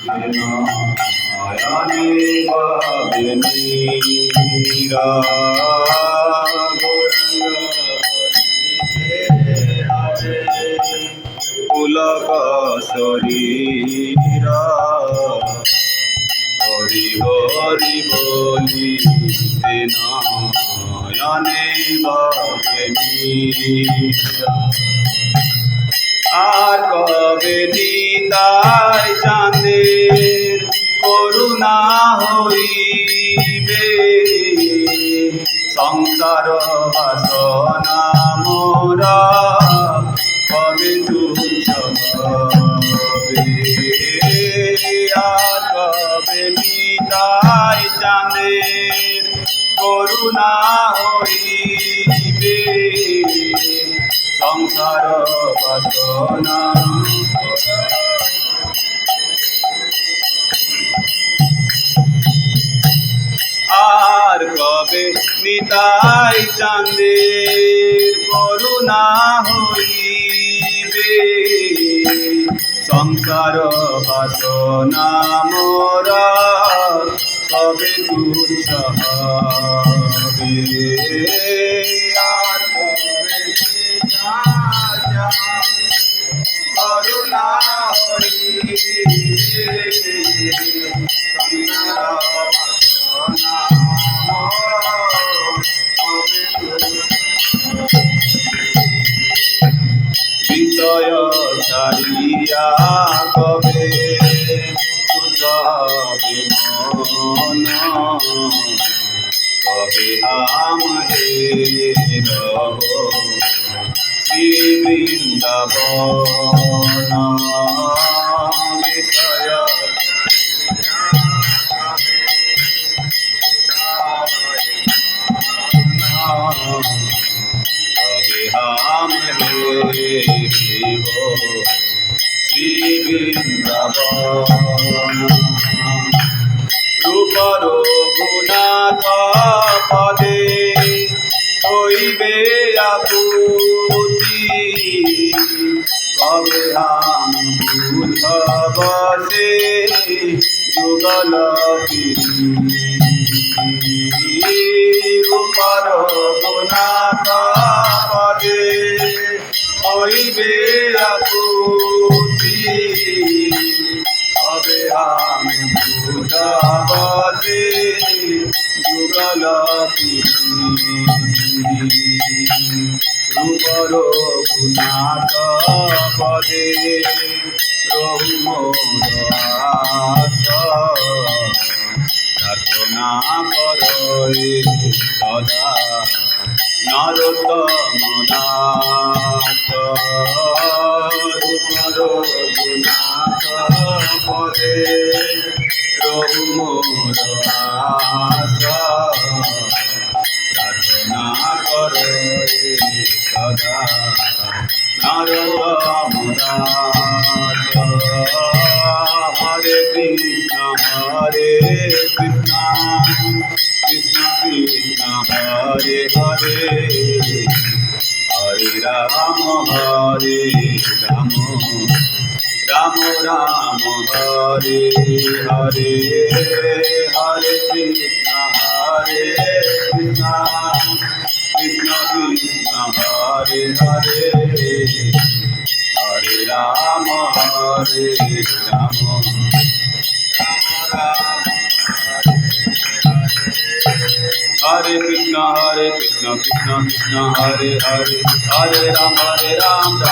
নয়নে ভাবে নীরা পুলক শরীরা হরি হরি বলি নয়নে ভাবে নীরা। আর কবে নিতাই চাঁদের করুণা হইবে, সংসার বাসনা মোরা কবে তুচ্ছ হবে। আর কবে নিতাই চাঁদের করুণা হইবে, সংসার বাসনা আর কবে নিতাই চাঁদের করুণা হইবে, সংসার বাসনা মোরা কবে তুচ্ছ হবে। আর কবে করুণা হইবে, বিষয় ছাড়িয়া কবে শুধবে মন, কবে আমহে রব শ্রী বৃন্দাবন। বিষয় কবে আমহে শ্রী বৃন্দাবন। রূপ রঘুনাথ পদে হইবে আকুতি, কবে আম বুঝব সে যুগল প্রীতি। রূপ রঘুনাথ পদে হইবে আকুতি, কবে আম বুঝব সে যুগল প্রীতি। রূপ রঘুনাথ পদে রহু মোর আশা, প্রার্থনা করয়ে সদা নরোত্তম দাস। রূপ রঘুনাথ পদে রহু মোর আশা, প্রার্থনা করয়ে সদা নরোত্তম দাস। হরে কৃষ্ণ হরে কৃষ্ণ কৃষ্ণ কৃষ্ণ হরে হরে, হরে রাম হরে রাম রাম রাম হরে হরে। হরে কৃষ্ণ হরে কৃষ্ণ কৃষ্ণ কৃষ্ণ হরে হরে, হরে রাম হরে রাম রাম রাম হরে কৃষ্ণ কৃষ্ণ কৃষ্ণ হরে হরে, হরে রাম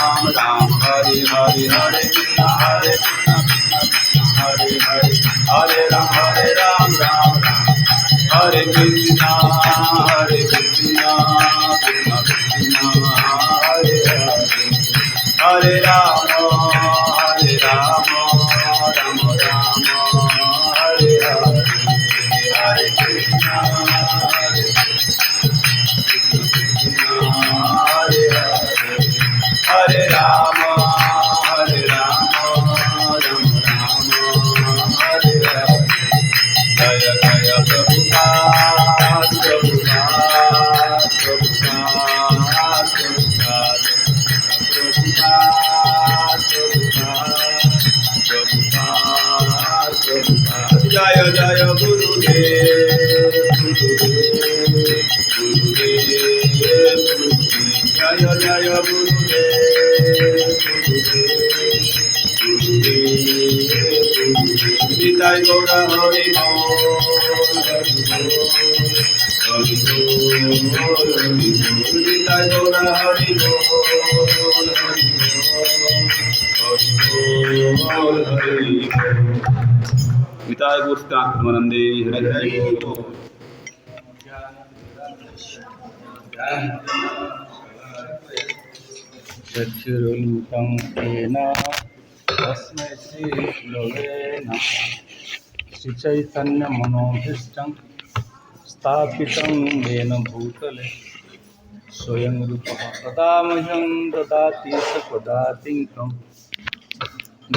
রাম রাম হরে হরে। হরে কৃষ্ণ কৃষ্ণ কৃষ্ণ হরে হরে, হরে রাম রাম রাম হরে কৃষ্ণ কৃষ্ণ কৃষ্ণ হরে হরে, হরে রাম রাম রাম হরে হরে। হরে কৃষ্ণ হরে হরে রাম রাম রাম হরে হরে। জয় জয় প্রভুপাদ। जय जय गुरुदेव गुरुदेव गुरुदेव जय जय गुरुदेव गुरुदेव निताय गौर हरि बोल हरि बोल निताय गौर हरि बोल हरि बोल हरि बोल निताय गुरुनानंदे हरि बोल चक्षुरुन्मिलितं येन तस्मै श्रीगुरवे नमः श्रीचैतन्यमनोभीष्टं स्थापितं येन भूतले स्वयं रूपः सदा मह्यं ददाति सपदातिं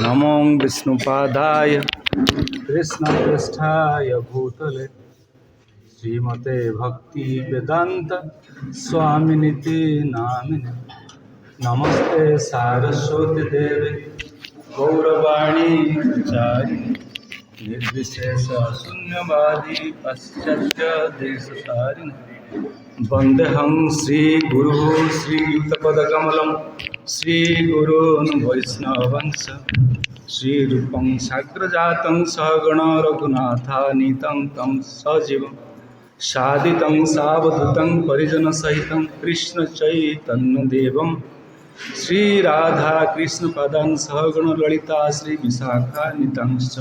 नमो विष्णुपादाय कृष्णपृष्ठाय भूतले श्रीमते भक्ति वेदांत स्वामिनिति नामिने नमस्ते सारस्वती देवी गौरवाणी प्रचारिणी निर्विशेष शून्यवादी पाश्चात्य देशतारिणी वंदेहं श्रीगुरु श्रीयुतपदकमलं श्रीगुरून् वैष्णवंश श्रीरूपं साग्रजातं सहगण रघुनाथानीतं तं सजीवं सादितं सावधूतं परिजनसहितं कृष्णचैतन्यदेवं श्रीराधाकृष्णपदान् सहगण ललिता श्रीविशाखान्वितांश्च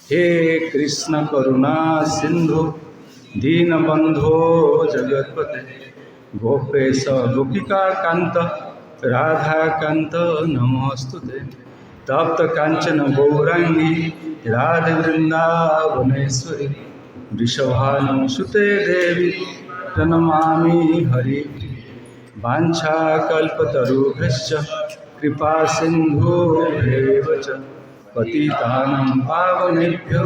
हे कृष्ण करुणा सिंधु दीनबंधो जगत्पते गोपेश गोपिका कांत राधाकांत नमोस्तुते तप्त कांचन गौरांगी राधे वृंदावनेश्वरी वृषभानुसुते देवी प्रणमामि हरि वाञ्छाकल्पतरुभ्यश्च कृपा सिन्धुभ्येव च पतितानां पावनेभ्यो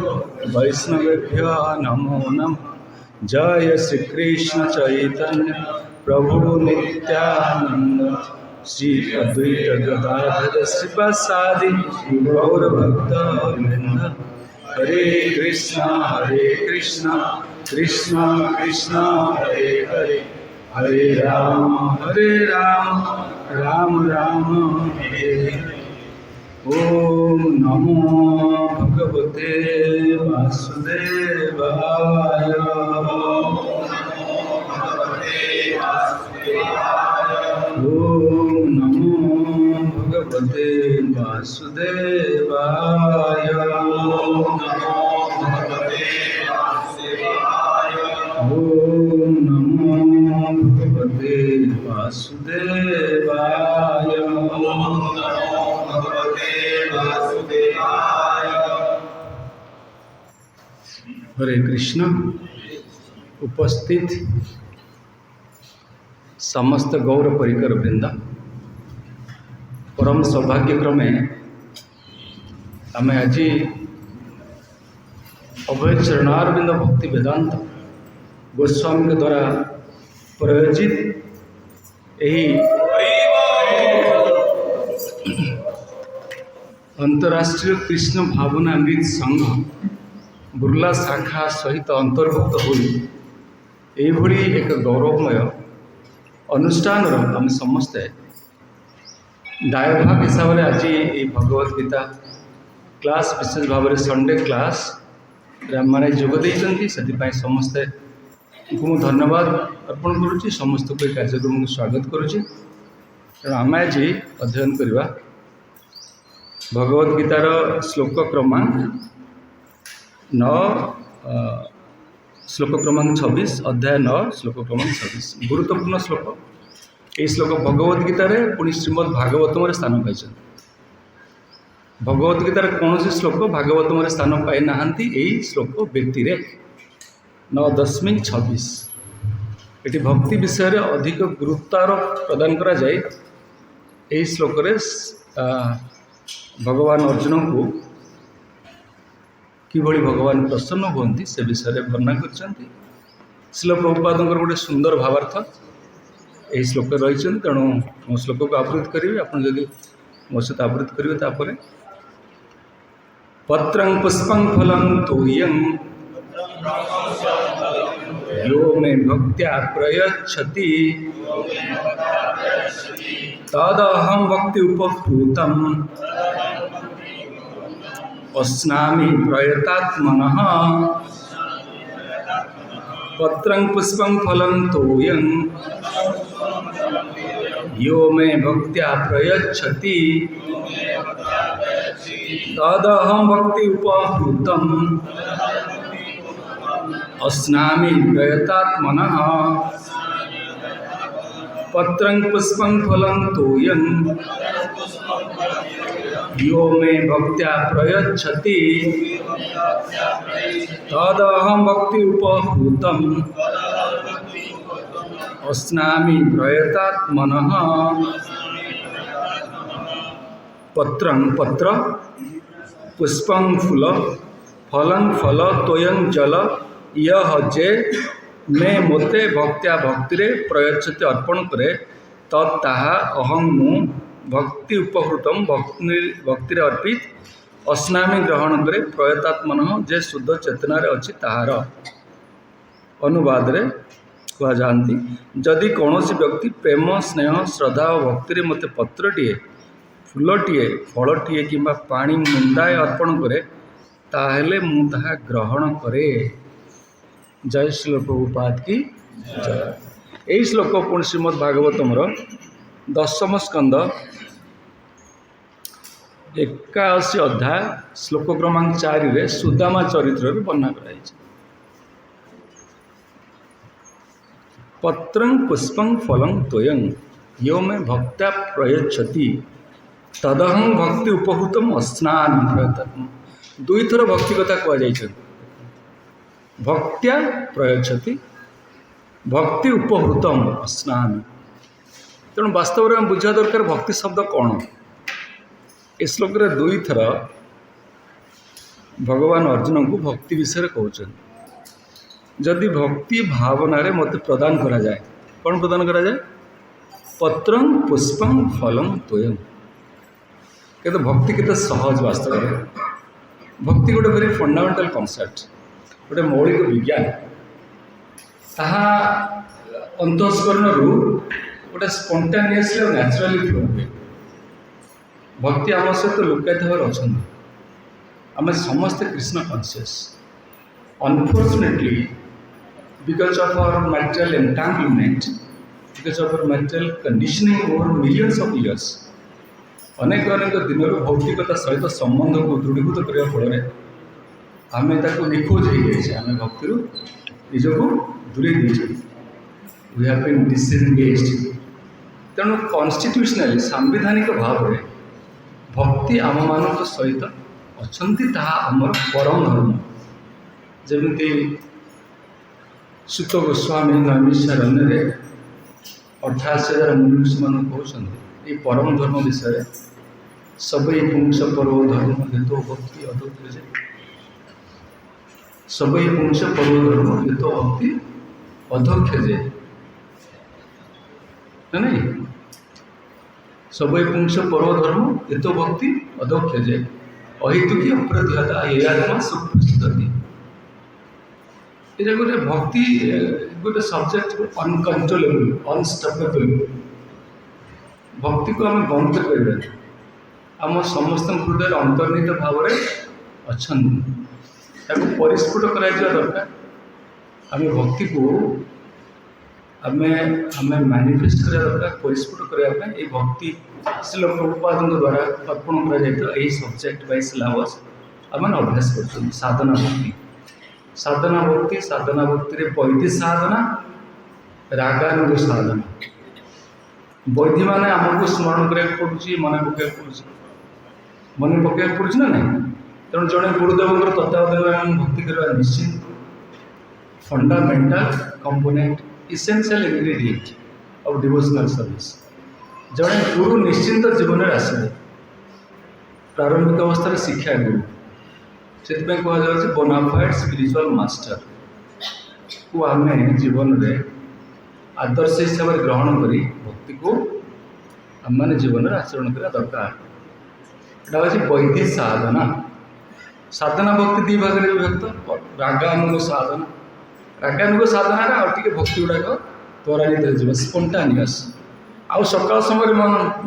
वैष्णवेभ्यो नमो नमः जय श्री कृष्ण चैतन्य प्रभु नित्यानंद श्री अद्वैत गदाधर श्रीवासादि गौरभक्तवृंद हरे कृष्णा कृष्णा कृष्णा हरे हरे हरे राम राम राम हरे हरे ओम नमो भगवते वासुदेवाय ओम नमो भगवते वासुदेवाय ओम नमो भगवते वासुदेवाय हरे कृष्ण। उपस्थित समस्त गौर परिकर वृंद परम सौभाग्यक्रमे आम आज अभय चरणारविंद भक्ति वेदांत गोस्वामी के द्वारा प्रयोजित यही अंतर्राष्ट्रीय कृष्ण भावनामृत संघ बुर्ला शाखा सहित अंतर्भुक्त होई एक गौरवमय अनुष्ठान आम समस्ते दायभाग हिसाब से आज ये भगवद गीता क्लास विशेष भाव में संडे क्लास मैंने जोगदे से समस्ते को धन्यवाद अर्पण करुच्ची समस्त को कार्यक्रम को स्वागत करुच्ची। आम आज अध्ययन करवा भगवद गीतार श्लोक क्रमांक 9 श्लोक क्रमांक 26 अध्याय 9 श्लोक क्रमांक 26 गुरुत्वपूर्ण श्लोक। ये श्लोक भगवद गीतार पुणी श्रीमद भागवतम स्थान पाई। भगवद गीतार कौन श्लोक भागवतम स्थान पाई ना यही श्लोक व्यक्ति 9.26 ये भक्ति विषय अधिक गुरुत्वारोप प्रदान करा जाए। यही श्लोक भगवान अर्जुन को किभली भगवान प्रसन्न होती से विषय वर्णना कर श्रील प्रभुपाद गोटे सुंदर भावार्थ यही श्लोक रही। तेणु मो श्लोक को आवृत्ति करी आप जब मो सहित आवृत्ति करेंगे पत्रं पुष्पं फलं तोयं यो मे भक्त्या प्रयच्छति तदहं भक्ति उपहृतम् अस्नामि प्रयतात्मनः पत्रं पुष्पं फलं तोयं यो मे भक्त्या प्रयच्छति तदहं भक्ति उपहृतम् अस्नामि प्रयतात्मनः पत्रं पुष्पं फलं तोयं यो मे भक्त्या प्रयच्छति तदहं भक्ति उपहृतम् अस्नामि प्रयतात्मनः पत्रं पत्र पुष्पं फूल फलं फल तोयं जल यह जे मैं मोते भक्त्या भक्ति प्रयच्छति अर्पण करे तत्ताहा अहं मु भक्ति उपहृतम भक्ति अर्पित अस्नामि ग्रहण करे प्रयतात्मन जे शुद्ध चेतनार अच्छी ताहार अनुवाद रे कह जाती जदि कौन व्यक्ति प्रेम स्नेह श्रद्धा और भक्ति मते पत्रटीए फूलटीए फलटीए कि पानी मुंदाए अर्पण करे ताहले मु ताहा ग्रहण करे। जय श्री प्रभुपाद की जय। यही श्लोक पुणी श्रीमद् भागवतम 10म स्कंद 81 अध्याय श्लोक क्रमांक 4 रे सुदामा चरित्र वर्णना कराई। पत्रं पुष्पं फलं तोयं यो मे भक्त्या प्रयच्छति तदहं भक्ति उपहृतम अस्नामि प्रयतात्मनः। दुई थर भक्ति कथा कह जाइछन भक्त्या प्रयच्छति भक्ति उपहृतम अस्नामि। तेणु वास्तव में बुझा दरकार भक्ति शब्द कौन। इस श्लोक रे दुई थर भगवान अर्जुन को भक्ति विषय कहते जदि भक्ति भावना रे मत प्रदान करा जाए कौन प्रदान करा जाए पत्रं पुष्पं फलं तोयं। कहते भक्ति केते सहज वास्तव में भक्ति गोटे वेरी फंडामेंटल कॉन्सेप्ट गोटे मौलिक विज्ञान ताहा अंतस्करण गोटे स्पंटानियसली और नेचुरली फ्लो हुए। भक्ति आम सहित लुकायित भाव अच्छा आम समस्ते Krishna conscious unfortunately because of our material entanglement because of our material conditioning over millions of years अनेक अनेक दिन भौतिकता सहित संबंध को दृढ़ीभूत करने फल आम निखोज हो जाए आम भक्ति निजक दूरे वी हैव बीन डिसएंगेज्ड। तेणु कॉन्स्टिट्यूशनली सांविधानिक भाव में भक्ति आम मान सहित अच्छा आमर परम धर्म जमी सुत गोस्वामी नैमिषारण्य 88,000 मुनि मान कहते ये परम धर्म विषय सबई पुंस पर्व धर्म हेतु भक्ति अधोक्षजे सबई पुंस पर्व धर्म हेतु भक्ति अधोक्षजे नहीं सबई पुंस पर्व धर्म हेतु भक्ति अधोक्षजे अहितु की अप्रतिहता ये आत्मा सुप्रसिद्धि। ये गोटे भक्ति गोटे सब्जेक्ट अनकंट्रोलेबल अनस्टपेबल भक्ति को आम बंद कर आम समस्त हृदय अंतर्निहित भाव में अच्छा परिस्फुट कर दरकार आम भक्ति को आम मैनिफेस्ट करा दरकार परिस्फुट करने भक्ति श्रील प्रभुपाद द्वारा अर्पण कर सब्जेक्ट बाय सिलेबस आम अभ्यास कर साधना भक्ति साधना भक्ति वैधि साधना रागानुग साधना वैधि माने आमको स्मरण कराया पड़ुची मन पकड़ पड़ुची ना नहीं। तेणु जड़े गुरुदेव तत्वावधान भक्ति करवा निश्चित fundamental component essential ingredient of devotional service. जड़े गुरु निश्चिंत जीवन में आसवे प्रारंभिक अवस्था शिक्षा गुरु से कहुच्छे बोनाफाइड स्पिरिचुअल मास्टर को आम जीवन में आदर्श हिसाब से ग्रहण करी भक्ति को आम जीवन में आचरण करा दरकार। यहाँ हूँ वैधि साधना साधना भक्ति दी भाग में विभक्त रागानुग साधना रागानुग साधना आगे भक्ति गुड़ाक त्वरान्वित हो स्पॉन्टानियस आउ सकाल समय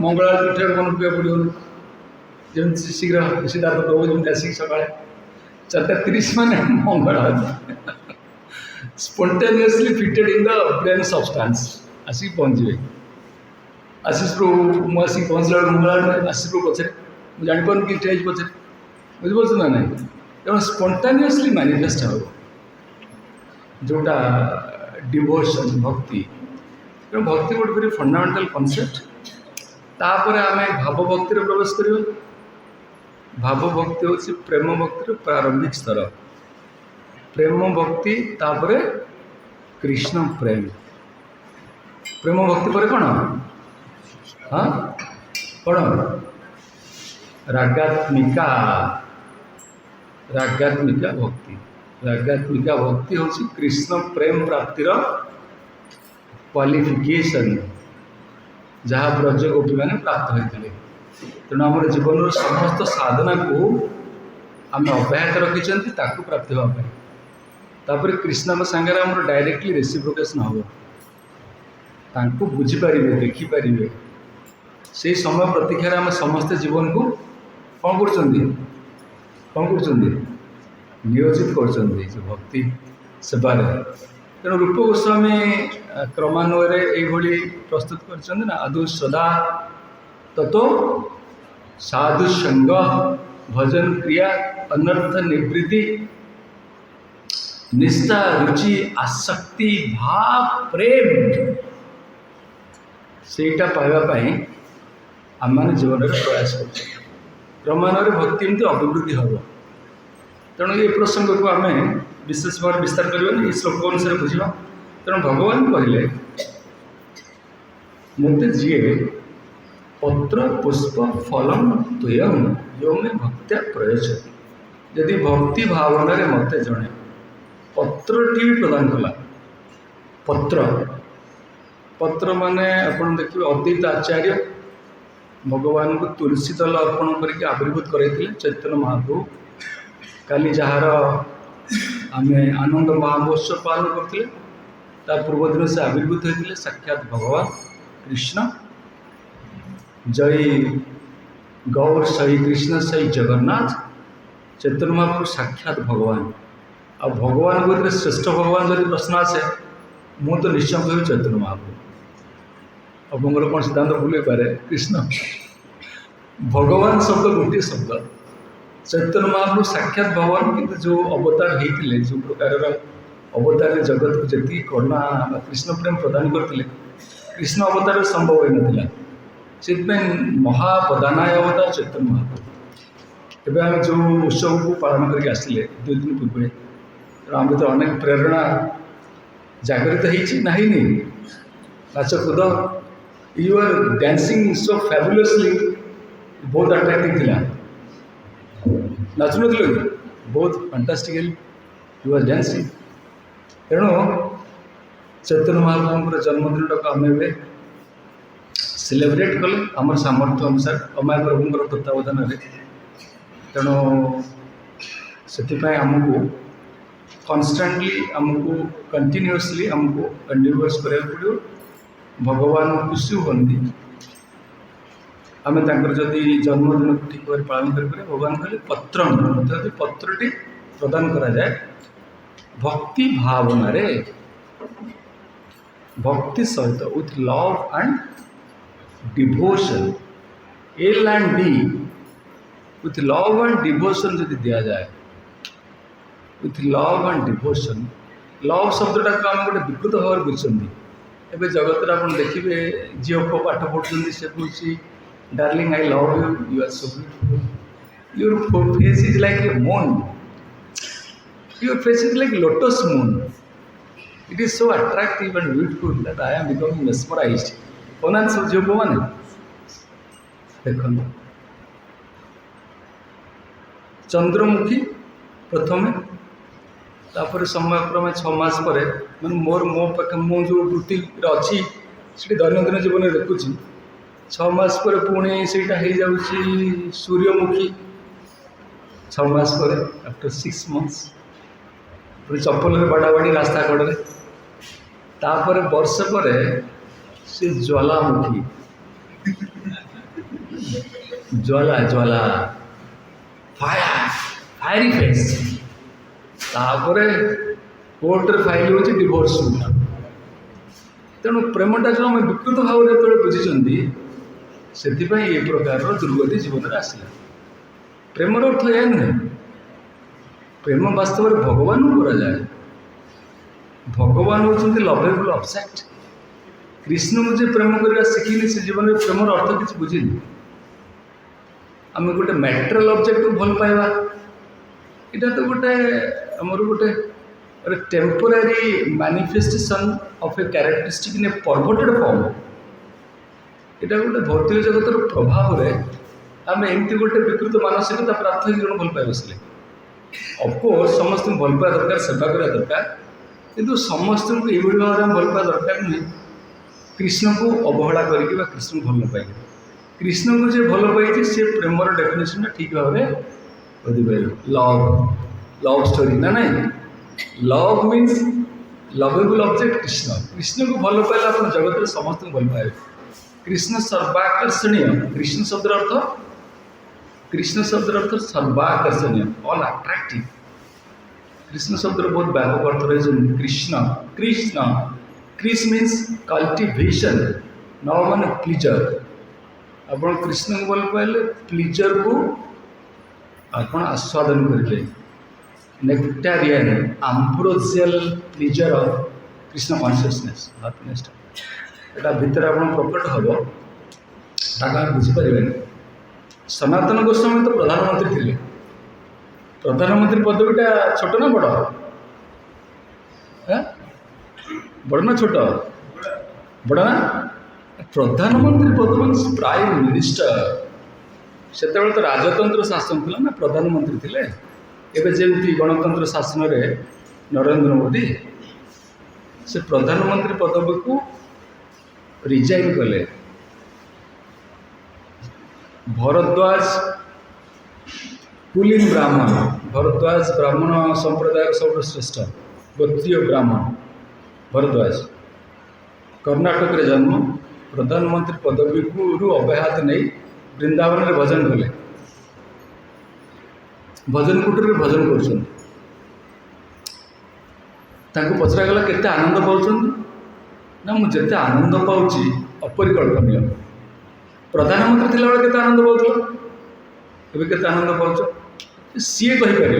मंगल आरती उठा मन पकड़ पड़ो जमी शीघ्र सिद्धार्थ प्रभु जमी आसिक सका 4:30 मैंने Mangal Aarti spontaneously fitted in the brain substance आसिक पहुँचे आशीष प्रभु मुझे आसिक पहुँचला मंगल आशीष प्रभु पचर मुझे जापार कि पचर बुझे ना ना तेना स्पॉन्टानियसली मैनिफेस्ट हो जोटा डिवोशन भक्ति तेणु भक्ति गोटे वेरी फंडामेंटल कॉन्सेप्ट तापर आम भाव भक्ति प्रवेश कर भाव भक्ति हूँ प्रेम भक्तिर प्रारंभिक स्तर प्रेम भक्ति तापर कृष्ण प्रेम प्रेम भक्ति पर कौन हाँ कौन रागात्मिका रागात्मिका भक्ति हूँ कृष्ण प्रेम प्राप्तिर क्वालिफिकेशन जहाँ ब्रज गोपी मैंने प्राप्त होते तेणु आम जीवन समस्त साधना को आम अब्याहत रखी प्राप्त होगापर कृष्ण सांगे आम डायरेक्टली रेसिप्रोकेशन हम तांको बुझीपारे देखिपारे से समय प्रतीक्षार आम समस्ते जीवन को कौन कर नियोजित कर भक्ति सेवार तेणु रूप गोस्वामी क्रमान्वये प्रस्तुत कर आदु सदा ततो साधु संग भजन क्रिया अनर्थ निवृत्ति निष्ठा रुचि आसक्ति भाव प्रेम सेटा पाइबापी आम मैंने जीवन में प्रयास कर क्रमान्वये भक्ति एमती अभिवृद्धि हम तेणु ये प्रसंग को आम विशेष भाव विस्तार करवानी श्लोक अनुसार बुझा तेणु भगवान कहले मत जी पत्र पुष्प फलम त्वयं यो में भक्त्या प्रयोजन यदि भक्ति भावना रे मत जड़े पत्रटी भी प्रदान कला पत्र पत्र माने अपन देखिए अद्वैत आचार्य भगवान को तुलसी दल अर्पण करके आविर्भूत करते चैतन्य महाप्रभु काली जार आम आनंद महामहोत्सव पालन करते पूर्व दिन से आविर्भूत होते साक्षात भगवान कृष्ण जय गौर सही कृष्ण सही जगन्नाथ चैतन्य महाप्रभु साक्षात भगवान आ भगवान को श्रेष्ठ भगवान जब प्रश्न आसे मु तो निश्चय कह चैतन्य महाप्रभु आपंकर कौन सिद्धांत भूल पारे कृष्ण भगवान शब्द गोटे शब्द चैतन्य महाप्रभु साक्षात भगवान किंतु जो अवतार होते जो प्रकार अवतार जगत को जी करुणा कृष्ण प्रेम प्रदान करते कृष्ण अवतार संभव होता से महाप्रदानाय अवतार चैतन्य महाप्रभु एवं आम जो उत्सव को पालन करके आसिले 2 दिन पूर्व आम तो अनेक प्रेरणा जागृत होनी नाच कूद you are dancing so fabulously बहुत अट्राक्टिव थिला नाचुन कि बहुत फैंटास्टिकली यू आर डांसिंग तेणु चैतन्य महाप्रभुर जन्मदिन टाक आम सेलिब्रेट कले आम सामर्थ्य अनुसार अमाय प्रभुंर तत्वावधान तेणु से आमको कन्स्टांटली आमको कंटिन्यूअसली आमको कंटिन्यूअस करा पड़ो भगवान खुशी हुई आम जदि जन्मदिन को ठीक भाव पालन कर भगवान कहले पत्र जदि पत्रटी प्रदान करा जाए भक्ति भावना रे भक्ति सहित with love and devotion L and D with love and devotion जदि दि जाए with love and devotion love शब्दटा को आम गोटे विकृत भाव बुझुंट एवं जगत आप देखिए झील को पाठ पढ़ुं से कौन darling I love you you are so beautiful your face is like a moon your face is like lotus moon it is so attractive and beautiful that I am becoming mesmerised कौन सब झील को मैंने देख चंद्रमुखी प्रथम तापर समय क्रमे 6 मास पर मैं मोर मो पाखे मु जो वृत्ति अच्छी से दैनंदिन जीवन में देखुची 6 मास पर पुणी से सूर्यमुखी 6 मास पर आफ्टर 6 months पूरी चप्पल में बाड़ाबाड़ी रास्ता कड़े तापर वर्ष पर से ज्वालामुखी ज्वाला ज्वाला फायरी फेस तापर कोर्टर फाइल हो डिवोर्स तेणु प्रेमटा जो आम विकृत भाव जो बुझी से ये प्रकार दुर्गति जीवन में आसला प्रेमर अर्थ यह नुहे प्रेम वास्तव में भगवान को जाए भगवान होती लवेबल ऑब्जेक्ट कृष्ण मुझे प्रेम करने शिखिनी से जीवन में प्रेमर अर्थ किसी बुझीनी आम गोटे मैटेरियल ऑब्जेक्ट को भल पाइबा इटा तो गोटे आमर गोटे temporary manifestation of a characteristic in A perverted form इटा गोटे भौतिक जगतर प्रभाव में आम एमती गोटे विकृत मानसिकता प्राप्त हो भल पाए बसले अफकोर्स समस्त भल पाया दरकार सेवा करवा दरकार किंतु समस्त को ये भाव में भल पाया दरकार नुहे कृष्ण को अवहेला करके कृष्ण को भल न पाए कृष्ण को जो भल पाई सी प्रेमर डेफिनेशन ठीक भाव में कहीपर लव लव स्टोरी ना नहीं love means lovable object Krishna Krishna को भल पाइले आप जगत में समस्त को भल पाए कृष्ण सर्वाकर्षणीय कृष्ण शब्द अर्थ सर्वाकर्षणीय ऑल अट्रैक्टिव कृष्ण शब्द बहुत व्यापक अर्थ रही कृष्ण कृष्ण क्रिस मीन्स कल्टिवेशन न मान प्लीजर आप कृष्ण को भल पाइले प्लीजर को आप आस्वादन करेंगे nectarean ambrosial pleasure of Krishna consciousness happiness एटा भितर आप प्रकट हम ताक बुझीपारे सनातन गोस्वामी तो प्रधानमंत्री थे प्रधानमंत्री पदवीटा छोट ना बड़ बड़ ना छोट बड़ ना प्रधानमंत्री पद मीन प्राइम मिनिस्टर से तो राजतंत्र शासन थी ना प्रधानमंत्री थे एवं जमी गणतंत्र शासन में नरेंद्र मोदी से प्रधानमंत्री पदवी को रिजाइन कले भरद्वाज कुलीन ब्राह्मण भरद्वाज ब्राह्मण संप्रदाय सब श्रेष्ठ गोत्रीय ब्राह्मण भरद्वाज कर्नाटक रे जन्म प्रधानमंत्री पदवी को अव्याहत नहीं वृंदावन में भजन कले भजन कुटीर में भजन कर पचरागला केते आनंद पाँच ना मुझे आनंद पाँच अपरिकल्पनीय प्रधानमंत्री थिला बेले केते आनंद पाउथलो एबे केते आनंद पाउछ सी कहीपर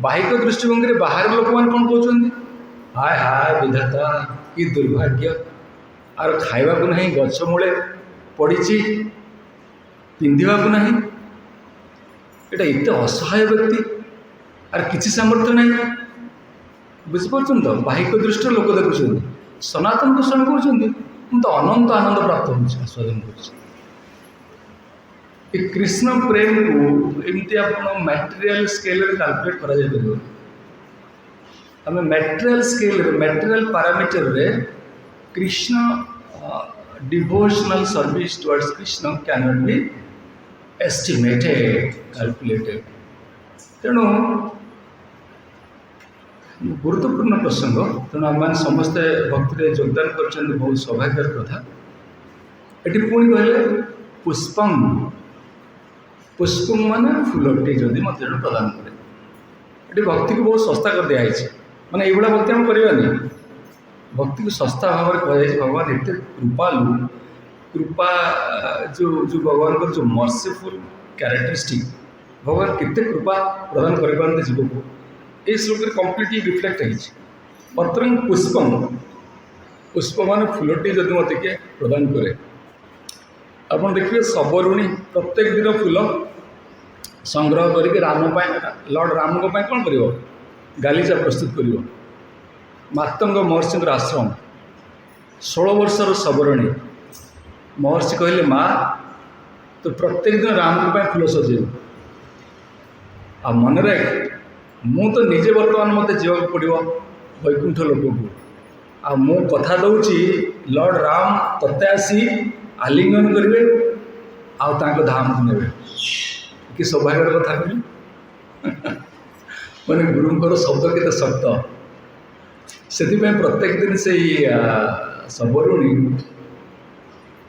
बाहिक दृष्टिभंगी बाहर लोक मैंने कौन कहते हाय हाय विधाता कि दुर्भाग्य आर खाइबा को नहीं गछ मूले पड़ी पिंधा को नहीं एटा इतने असहाय व्यक्ति आर किसी सामर्थ्य नहीं बुझीपार तो बाहिक दृष्टि लोक देखुं सनातन गोस्वामी कहते तो अनंत आनंद प्राप्त हो आस्वादन कर कृष्ण प्रेम को एमती आप मैटेरियल स्केल कैलकुलेट कर आम मैटेरियल स्केल मैटेरियल पैरामीटर रे Krishna devotional service towards Krishna can not be estimated calculated तेणु गुरुत्वपूर्ण प्रसंग तेणु आम समस्ते भक्ति योगदान कर बहुत सौभाग्यर कथा ये पुणी कहले पुष्पम पुष्पम मान फूलटी जदि मत जन प्रदान करे ये भक्ति को बहुत सस्ता कर दिखाई माने ये भक्ति आम करवानी भक्ति को सस्ता भाव में कह भगवान एत कृपालु कृपा जो जो भगवान को जो मर्सीफुल कैरेक्टरिस्टिक भगवान केते कृपा प्रदान कर जीव को ये श्लोक कम्प्लीटली रिफ्लेक्ट हो पत्रं पुष्पम पुष्प मान फूलटी जदि मत किए प्रदान करे आप देखिए सबरुणी प्रत्येक दिन फूल संग्रह करके राम लॉर्ड राम को कौन कर गालीचा प्रस्तुत कर मातंग महर्षि आश्रम 16 वर्षर सबरणी महर्षि कहले माँ तो प्रत्येक दिन राम को फूल सजेब आ मन रख मु तो निजे बर्तमान मत जीवा पड़ो वैकुंठ लोक को आ मु कथा दूची लॉर्ड राम तत्ते आसी आलिंगन करेंगे आउ धाम को ने कि सौभाग्यर कथा कह ମାନେ ଗୁରୁଙ୍କର ଶବ୍ଦ କେତେ ଶକ୍ତ। ସେଥିପାଇଁ ପ୍ରତ୍ୟେକ ଦିନ ସେଇ ସବରୁଣୀ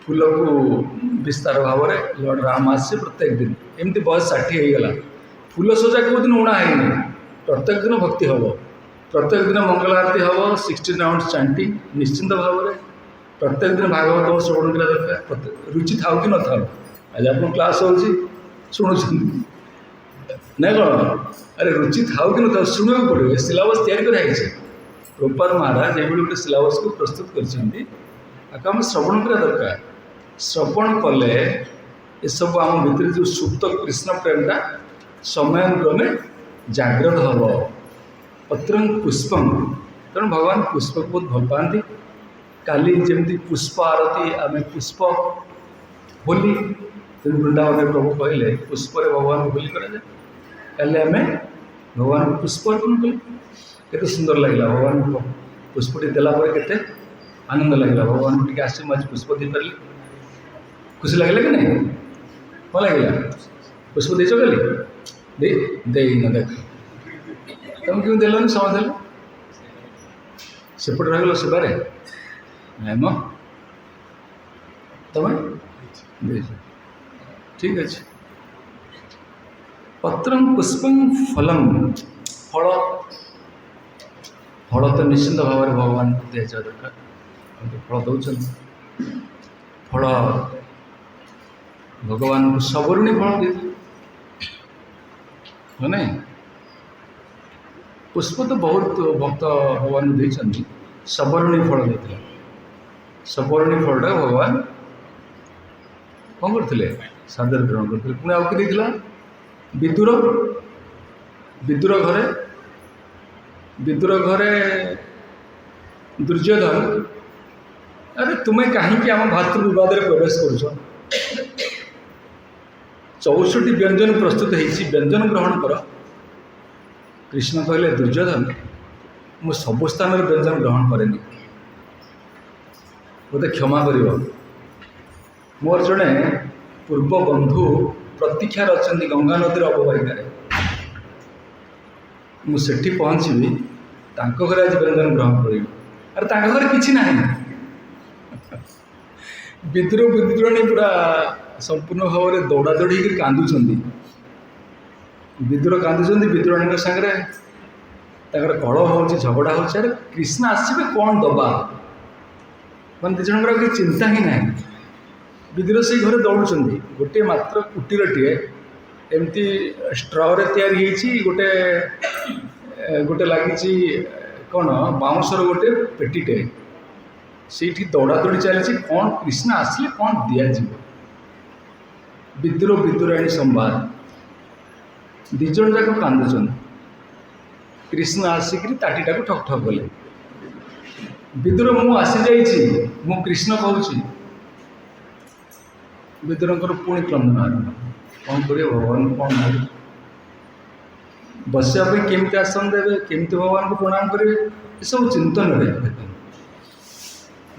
ଫୁଲକୁ ବିସ୍ତାର ଭାବରେ ଲର୍ଡ଼ ରାମ ଆସିছে ପ୍ରତ୍ୟେକ ଦିନ। ଏମିତି ବୟସ 60 ହେଇଗଲା, ଫୁଲ ସଜା କେଉଁଦିନ ଉଣା ହେଇନି, ପ୍ରତ୍ୟେକ ଦିନ ଭକ୍ତି ହେବ, ପ୍ରତ୍ୟେକ ଦିନ ମଙ୍ଗଳ ଆରତୀ ହେବ, 16 ରାଉଣ୍ଡ ଚାଣ୍ଟିଂ ନିଶ୍ଚିନ୍ତ ଭାବରେ। ପ୍ରତ୍ୟେକ ଦିନ ଭାଗବତ ଶ୍ରବଣ କରିବା ଦରକାର, ରୁଚି ଥାଉ କି ନଥାଉ। ଆଜି ଆପଣ କ୍ଲାସ୍ ହେଉଛି ଶୁଣୁଛନ୍ତି ନା କ'ଣ? ଆରେ ରୁଚି ଥାଉ କି ନଥାଉ ଶୁଣିବାକୁ ପଡ଼ିବ। ସିଲାବସ୍ ତିଆରି କରାହେଇଛି। ପ୍ରଭୁପାଦ ମହାରାଜ ଏଭଳି ଗୋଟେ ସିଲାବସ୍କୁ ପ୍ରସ୍ତୁତ କରିଛନ୍ତି, ଆକୁ ଆମେ ଶ୍ରବଣ କରିବା ଦରକାର। ଶ୍ରବଣ କଲେ ଏସବୁ ଆମ ଭିତରେ ଯେଉଁ ସୁପ୍ତ କୃଷ୍ଣ ପ୍ରେମଟା ସମୟାକ୍ରମେ ଜାଗ୍ରତ ହେବ। ପତ୍ରଂ ପୁଷ୍ପଂ, ତେଣୁ ଭଗବାନ ପୁଷ୍ପକୁ ବହୁତ ଭଲ ପାଆନ୍ତି। କାଲି ଯେମିତି ପୁଷ୍ପ ଆରତୀ, ଆମେ ପୁଷ୍ପ ହୋଲି ବୃନ୍ଦାବନରେ ପ୍ରଭୁ କହିଲେ ପୁଷ୍ପରେ ଭଗବାନଙ୍କୁ ହୋଲି କରାଯାଏ। କାଲି ଆମେ ଭଗବାନଙ୍କୁ ପୁଷ୍ପ ଅର୍ପଣ କଲେ, କେତେ ସୁନ୍ଦର ଲାଗିଲା। ଭଗବାନଙ୍କୁ ପୁଷ୍ପଟି ଦେଲା ପରେ କେତେ ଆନନ୍ଦ ଲାଗିଲା। ଭଗବାନଙ୍କୁ ଟିକେ ଆସି ମୁଁ ଆଜି ପୁଷ୍ପ ଦେଇପାରିଲି, ଖୁସି ଲାଗିଲା କି ନାହିଁ? କ'ଣ ଲାଗିଲା? ପୁଷ୍ପ ଦେଇଛ କାଲି? ଦେଇନ, ଦେଖ ତମେ କେମିତି ଦେଲନି? ସମୟ ଦେଲ, ସେପଟେ ରହିଗଲ ସେବାରେ। ନାଇଁ ମ, ତମେ ଦେଇଛ, ଠିକ୍ ଅଛି। ପତ୍ରଂ ପୁଷ୍ପଂ ଫଲଂ, ଫଳ ଫଳ ତ ନିଶ୍ଚିନ୍ତ ଭାବରେ ଭଗବାନଙ୍କୁ ଦିଆଯିବା ଦରକାର। ଫଳ ଦେଉଛନ୍ତି, ଫଳ ଭଗବାନଙ୍କୁ ସବରୁଣୀ ଫଳ ଦେଇଥିଲେ ନାଇଁ? ପୁଷ୍ପ ତ ବହୁତ ଭକ୍ତ ଭଗବାନଙ୍କୁ ଦେଇଛନ୍ତି, ସବରୁଣୀ ଫଳ ଦେଇଥିଲେ। ସବରୁଣୀ ଫଳଟା ଭଗବାନ କ'ଣ କରିଥିଲେ? ସାଦରେ ଗ୍ରହଣ କରିଥିଲେ। ପୁଣି ଆଉ କି ଦେଇଥିଲା? ବିଦୁର। ବିଦୁର ଘରେ ଦୁର୍ଯ୍ୟୋଧନ, ଆରେ ତୁମେ କାହିଁକି ଆମ ଭାତୃ ବିବାଦରେ ପ୍ରବେଶ କରୁଛ? 64ଟି ବ୍ୟଞ୍ଜନ ପ୍ରସ୍ତୁତ ହେଇଛି, ବ୍ୟଞ୍ଜନ ଗ୍ରହଣ କର। କୃଷ୍ଣ କହିଲେ, ଦୁର୍ଯ୍ୟୋଧନ, ମୁଁ ସବୁ ସ୍ଥାନରେ ବ୍ୟଞ୍ଜନ ଗ୍ରହଣ କରେନି, ମୋତେ କ୍ଷମା କରିବ। ମୋର ଜଣେ ପୂର୍ବ ବନ୍ଧୁ ପ୍ରତୀକ୍ଷାରେ ଅଛନ୍ତି ଗଙ୍ଗା ନଦୀର ଅବବାହିକାରେ। ମୁଁ ସେଠି ପହଞ୍ଚିବି, ତାଙ୍କ ଘରେ ଆଜି ବ୍ୟଞ୍ଜନ ଗ୍ରହଣ କରିବି। ଆରେ ତାଙ୍କ ଘରେ କିଛି ନାହିଁ। ବିଦୁରାଣୀ ପୁରା ସମ୍ପୂର୍ଣ୍ଣ ଭାବରେ ଦୌଡ଼ା ଦୌଡ଼ି ହେଇକି କାନ୍ଦୁଛନ୍ତି। ବିଦୁର କାନ୍ଦୁଛନ୍ତି, ବିଦୁରାଣୀଙ୍କ ସାଙ୍ଗରେ ତାଙ୍କର କଳହ ହେଉଛି, ଝଗଡ଼ା ହେଉଛି। ଆରେ କୃଷ୍ଣ ଆସିବେ, କ'ଣ ଦେବା? ମାନେ ଦୁଇ ଜଣଙ୍କର କିଛି ଚିନ୍ତା ହିଁ ନାହିଁ। ବିଦୁର ସେଇ ଘରେ ଦୌଡ଼ୁଛନ୍ତି। ଗୋଟିଏ ମାତ୍ର କୁଟୀରଟିଏ ଏମିତି ଷ୍ଟ୍ରରେ ତିଆରି ହେଇଛି, ଗୋଟେ ଲାଗିଛି କ'ଣ ବାଉଁଶର ଗୋଟେ ପେଟିଟେ, ସେଇଠି ଦୌଡ଼ାଦୌଡ଼ି ଚାଲିଛି। କ'ଣ କୃଷ୍ଣ ଆସିଲେ କ'ଣ ଦିଆଯିବ? ବିଦୁରାଣୀ ସମ୍ବାଦ, ଦୁଇ ଜଣ ଯାକ କାନ୍ଦୁଛନ୍ତି। କୃଷ୍ଣ ଆସିକିରି ତାଟିଟାକୁ ଠକ୍ ଠକ୍ କଲେ। ବିଦୁର, ମୁଁ ଆସିଯାଇଛି, ମୁଁ କୃଷ୍ଣ କହୁଛି। ବିଦୁରଙ୍କର ପୁଣି କ୍ରନ୍ଦନ ଆରମ୍ଭ। କ'ଣ କରିବେ? ଭଗବାନଙ୍କୁ କ'ଣ ଭାବିବେ? ବସିବା ପାଇଁ କେମିତି ଆସନ ଦେବେ, କେମିତି ଭଗବାନଙ୍କୁ ପ୍ରଣାମ କରିବେ, ଏସବୁ ଚିନ୍ତନରେ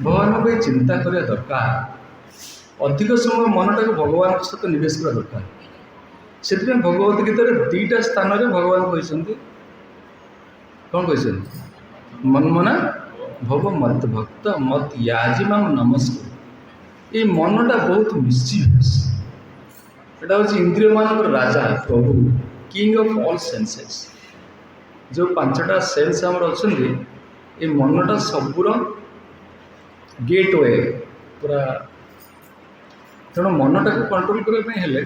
ଭଗବାନଙ୍କ ପାଇଁ ଚିନ୍ତା କରିବା ଦରକାର। ଅଧିକ ସମୟ ମନଟାକୁ ଭଗବାନଙ୍କ ସହିତ ନିବେଶ କରିବା ଦରକାର। ସେଥିପାଇଁ ଭଗବତ ଗୀତାରେ 2ଟା ସ୍ଥାନରେ ଭଗବାନ କହିଛନ୍ତି, କ'ଣ କହିଛନ୍ତି? ମନ୍ମନା ଭବ ମତ୍ ଭକ୍ତ ମତ୍ ୟାଜି ମାମ୍ ନମସ୍କାର। ଏଇ ମନଟା ବହୁତ ମିସ୍ଚିଭିୟସ୍। ଏଇଟା ହେଉଛି ଇନ୍ଦ୍ରିୟମାନଙ୍କର ରାଜା, ପ୍ରଭୁ, କିଙ୍ଗ ଅଫ୍ ଅଲ୍ ସେନ୍ସେସ୍। ଯେଉଁ 5ଟା ସେନ୍ସ ଆମର ଅଛନ୍ତି, ଏ ମନଟା ସବୁର ଗେଟ୍ ୱେ ପୁରା। ତେଣୁ ମନଟାକୁ କଣ୍ଟ୍ରୋଲ କରିବା ପାଇଁ ହେଲେ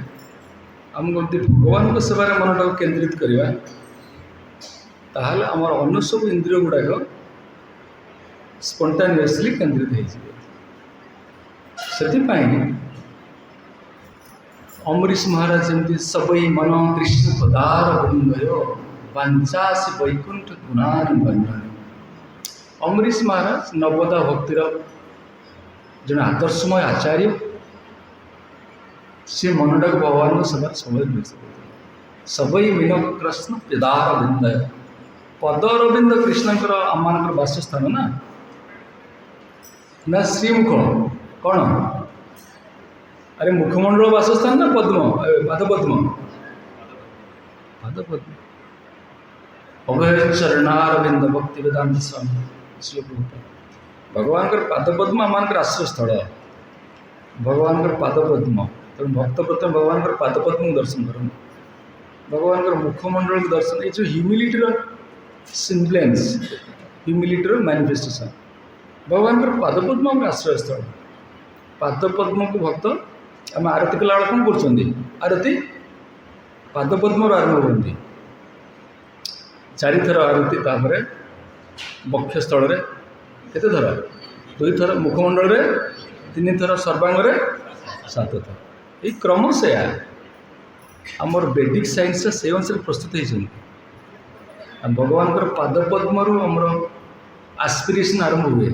ଆମକୁ ଯଦି ଭଗବାନଙ୍କ ସେବାରେ ମନଟାକୁ କେନ୍ଦ୍ରିତ କରିବା, ତାହେଲେ ଆମର ଅନ୍ୟ ସବୁ ଇନ୍ଦ୍ରିୟ ଗୁଡ଼ାକ ସ୍ପଣ୍ଟାନିୟସଲି କେନ୍ଦ୍ରିତ ହେଇଯିବେ। ସେଥିପାଇଁ ଅମ୍ବରୀଶ ମହାରାଜ ଯେମିତି ସବଇ ମନ କୃଷ୍ଣ ପଦାର ବୃନ୍ଦୟ ବାଞ୍ଚାସି ବୈକୁଣ୍ଠ ଗୁଣାନି ବନ୍ଧନ। ଅମ୍ବରୀଶ ମହାରାଜ ନବଦା ଭକ୍ତିର ଜଣେ ଆଦର୍ଶମୟ ଆଚାର୍ଯ୍ୟ। ସେ ମନଟାକୁ ଭଗବାନଙ୍କ ସେବାରେ ସବୁବେଳେ ନିବେଶ କରୁଥିଲେ। ସବଇ ମିନ କୃଷ୍ଣ ପଦାର ବୃନ୍ଦୟ। ପଦରବିନ୍ଦ କୃଷ୍ଣଙ୍କର ଆମମାନଙ୍କର ବାସସ୍ଥାନ ନା ଶ୍ରୀମୁଖ? କ'ଣ? ଆରେ ମୁଖମଣ୍ଡଳ ବାସସ୍ଥାନ ନା ପାଦପଦ୍ମ? पादपद्म अभय शरणारविंद भक्ति वेदांत स्वामी श्लोक भगवान पादपद्म आम आश्रयस्थल भगवान पादपद्म तेणु भक्त प्रथम भगवान पादपद्म दर्शन कर भगवान मुखमंडल को दर्शन ये जो ह्यूमिलिटी सिम्बलेंस ह्यूमिलिटी मैनिफेस्टेशन भगवान पादपद्म आम आश्रयस्थल पादपद्म को भक्त आम आरती कला कौन कर आरती पादपद्म आरंभ करती चारिथर आरती तापर वक्षस्थल केते थर 2 थर मुखमंडल रे 3 थर सर्वांग 7 थर ये क्रम से आमर वैदिक साइंस से अनुसार प्रस्तुत होती भगवान पादपद्म आमर आस्पिरेसन आरंभ हुए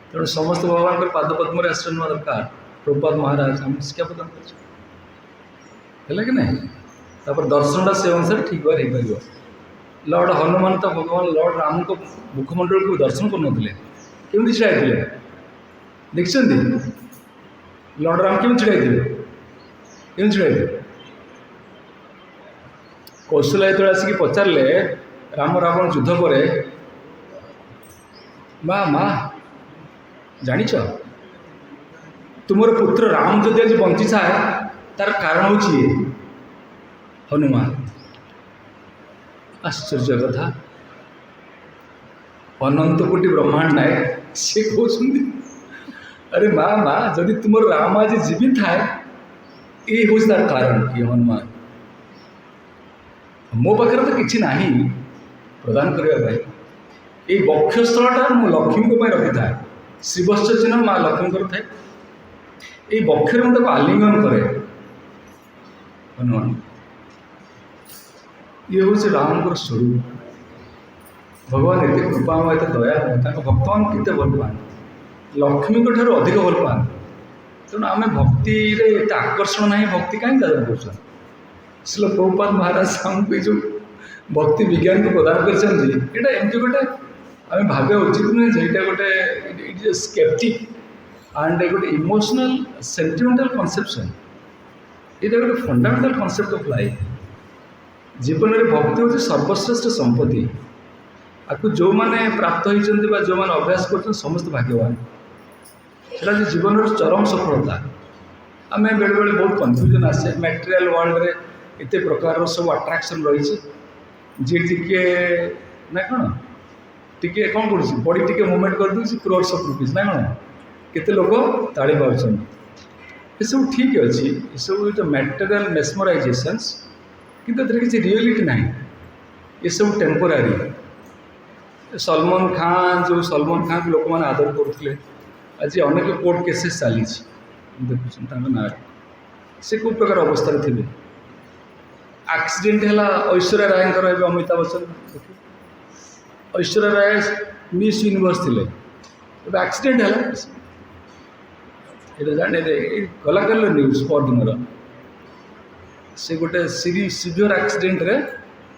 तेणु समस्त भगवान पादपद्म आश्रय ना दरकार प्रभुपाद महाराज हम शिक्षा प्रदान कर कि नहीं तापर दर्शनटा से अनुसार ठीक बार हो पार लॉर्ड हनुमान तो भगवान लॉर्ड राम को मुखमंडल को दर्शन कर केमी छिड़ाई देखते लॉर्ड राम केमी छिड़ाई छिड़ाई कौशल्या जो आसिक पचारे राम रावण युद्ध पर माँ माँ जानिच तुमर पुत्र राम जदि आज बंची थाए तार कारण हूँ हनुमान आश्चर्य कथा अनंत कोटि ब्रह्मांड नायक से कहते अरे माँ माँ जदि तुम राम आज जीवित थाए ये हूँ तार कारण कि हनुमान मो पाखे तो किसी ना प्रदान करने ये वक्षस्थलटा मो लक्ष्मी को रखी था श्रीवत्स चिन्ह माँ लक्ष्मी थाए ये वक्षर मुझे आलिंगन करे हनुमान ये हूँ राम स्वरूप भगवान एत कृपामय एत दया भक्त मान के भल पाते लक्ष्मी ठार अधिक भल पाते तेणु आम भक्ति एत आकर्षण ना भक्ति कहीं कर श्रील प्रभुपाद महाराज आमको ये जो भक्ति विज्ञान को प्रदान करमती गोटे आम भाव उचित नुहे ये गोटे इट इज स्केप्टिक एंड गोटे इमोशनल सेंटिमेंटल कनसेप्शन ये गोटे फंडामेंटल कनसेप्ट ऑफ लाइफ जीवन में भक्ति हूँ सर्वश्रेष्ठ संपत्ति आपको जो मैंने प्राप्त होती जो मैंने अभ्यास कर समस्त भाग्यवान से जीवन चरम सफलता आम बेले बेले बहुत कन्फ्यूजन आसे मटेरियल वर्ल्ड रे एत प्रकार सब अट्राक्शन रही जी टिके ना कौन टिके कौन कर बॉडी टिके मूवमेंट कर दूसरी क्रोर्स ऑफ रुपीज ना कौन केते लोग ताड़ी पाँच ये सब ठीक अच्छे ये सब जो मटेरियल मेस्मराइजेशंस किंतु किसी रियलिटी ना ये सब टेम्पोरारी सलमान खान जो सलमान खान को लोक मैंने आदर करुले आज अनेक कोर्ट केसेस चली देखुं ना से कौ प्रकार अवस्था थे एक्सीडेंट है ऐश्वर्या राय अमिताभ बच्चन देखिए ऐश्वर्या राय मिस यूनिवर्स थे एक्सीडेंट है जाने गला कल न्यूज परदिन से गोटे सीवियर एक्सीडेंट रे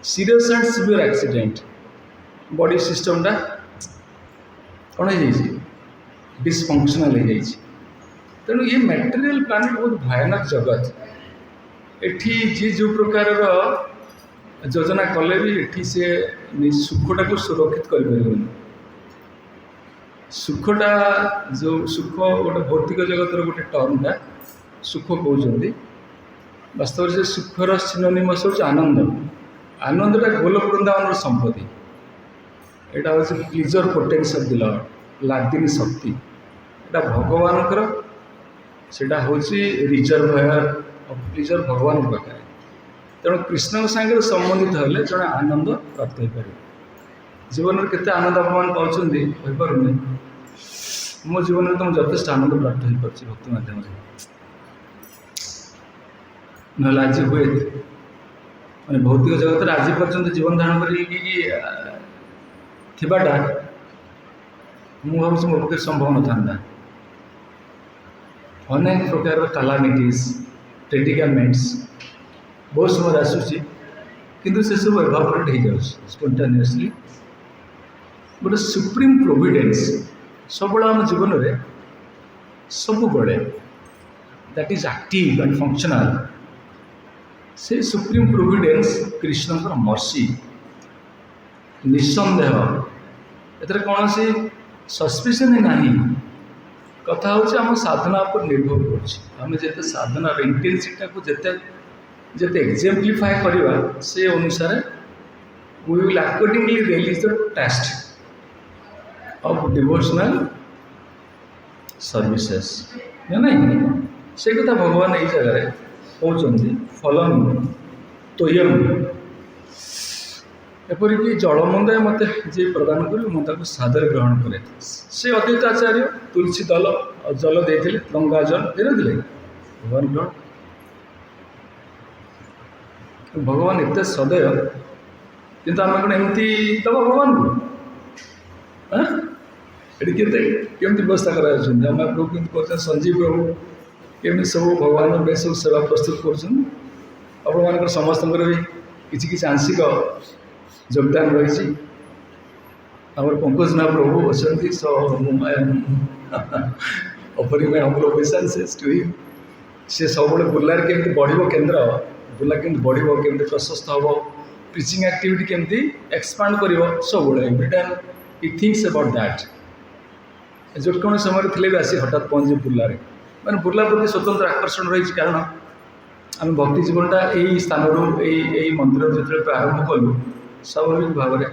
serious and severe accident body system टा कौन हो डिसफंक्शनल हो तेणु ये मटेरियल प्लानेट बहुत भयानक जगत एठी जी जो प्रकार योजना कले भी एठी से सुखटा को सुरक्षित कर सुखटा जो सुख गोटे भौतिक जगत गोटे टर्मटा सुख कहते वास्तव से सुखर सिनोनिमस हूँ आनंद आनंदटा गोल वृंदावन संपत्ति यहाँ हूँ pleasure potency of the lord लादिनी शक्ति यहाँ भगवान सेटा हूँ रिजर्वायर ऑफ प्लीजर भगवान पाखे तेणु कृष्ण सागर संबंधित हेले जड़े आनंद प्राप्त हो पार जीवन में केते आनंद आप पार्टी मो जीवन में तुम यथेष आनंद प्राप्त हो पार्टी भक्ति मध्यम ना आज हुए मैंने भौतिक जगत आज पर्यंत जीवन धारण करवाटा मुझे मो पाखे संभव न था अनेक प्रकार कैलामिटीज प्रेडिकामेंट्स बहुत समय आसूसी किंतु से सब एवापोरेट हो जाए स्पॉन्टेनियसली गोटे सुप्रीम प्रोविडेंस सब आम जीवन में सब बड़े that is active and functional से सुप्रीम प्रोविडेन्स कृष्णकर मर्सी निसंदेह एथर कौन सी सस्पिशन ना कथा हूँ आम साधना पर निर्भर करें जिते साधनार इंटेंसिटी को जिते जिते एक्जाम्प्लीफाए करवा से अनुसार we will accordingly release the taste of devotional services नहीं से कथा भगवान ये जगह कहते फलम तोयम एपरिक जलमंदाय मत जी प्रदान कर मुझे सादर ग्रहण करे से अद्वैत आचार्य तुलसी दल जल देते गंगा जल दे भगवान ग्रहण भगवान एत सदैव किंतु आम कौन एमती दबा भगवान को ये केमती व्यवस्था कराई प्रभु के संजीव प्रभु केमी सब भगवान में सब सेवा प्रस्तुत कर समस्त भी किसी किसी आंशिक योगदान रही आम पंकजना प्रभु अच्छा so offering my humble obeisance to him से सब बुलार केमती बढ़ो केन्द्र बुला केमती बढ़ो केमती प्रशस्त हम प्रिचिंग एक्टिविटी केमती एक्सपांड कर सब every time he thinks about that जो कौन समय थे भी आसी हठात पहुँचे बुर्लारे मैंने बुर्ला प्रति स्वतंत्र आकर्षण रही कारण आम भक्ति जीवनटा यही स्थान यही मंदिर जो आरंभ कलु स्वाभाविक भाव में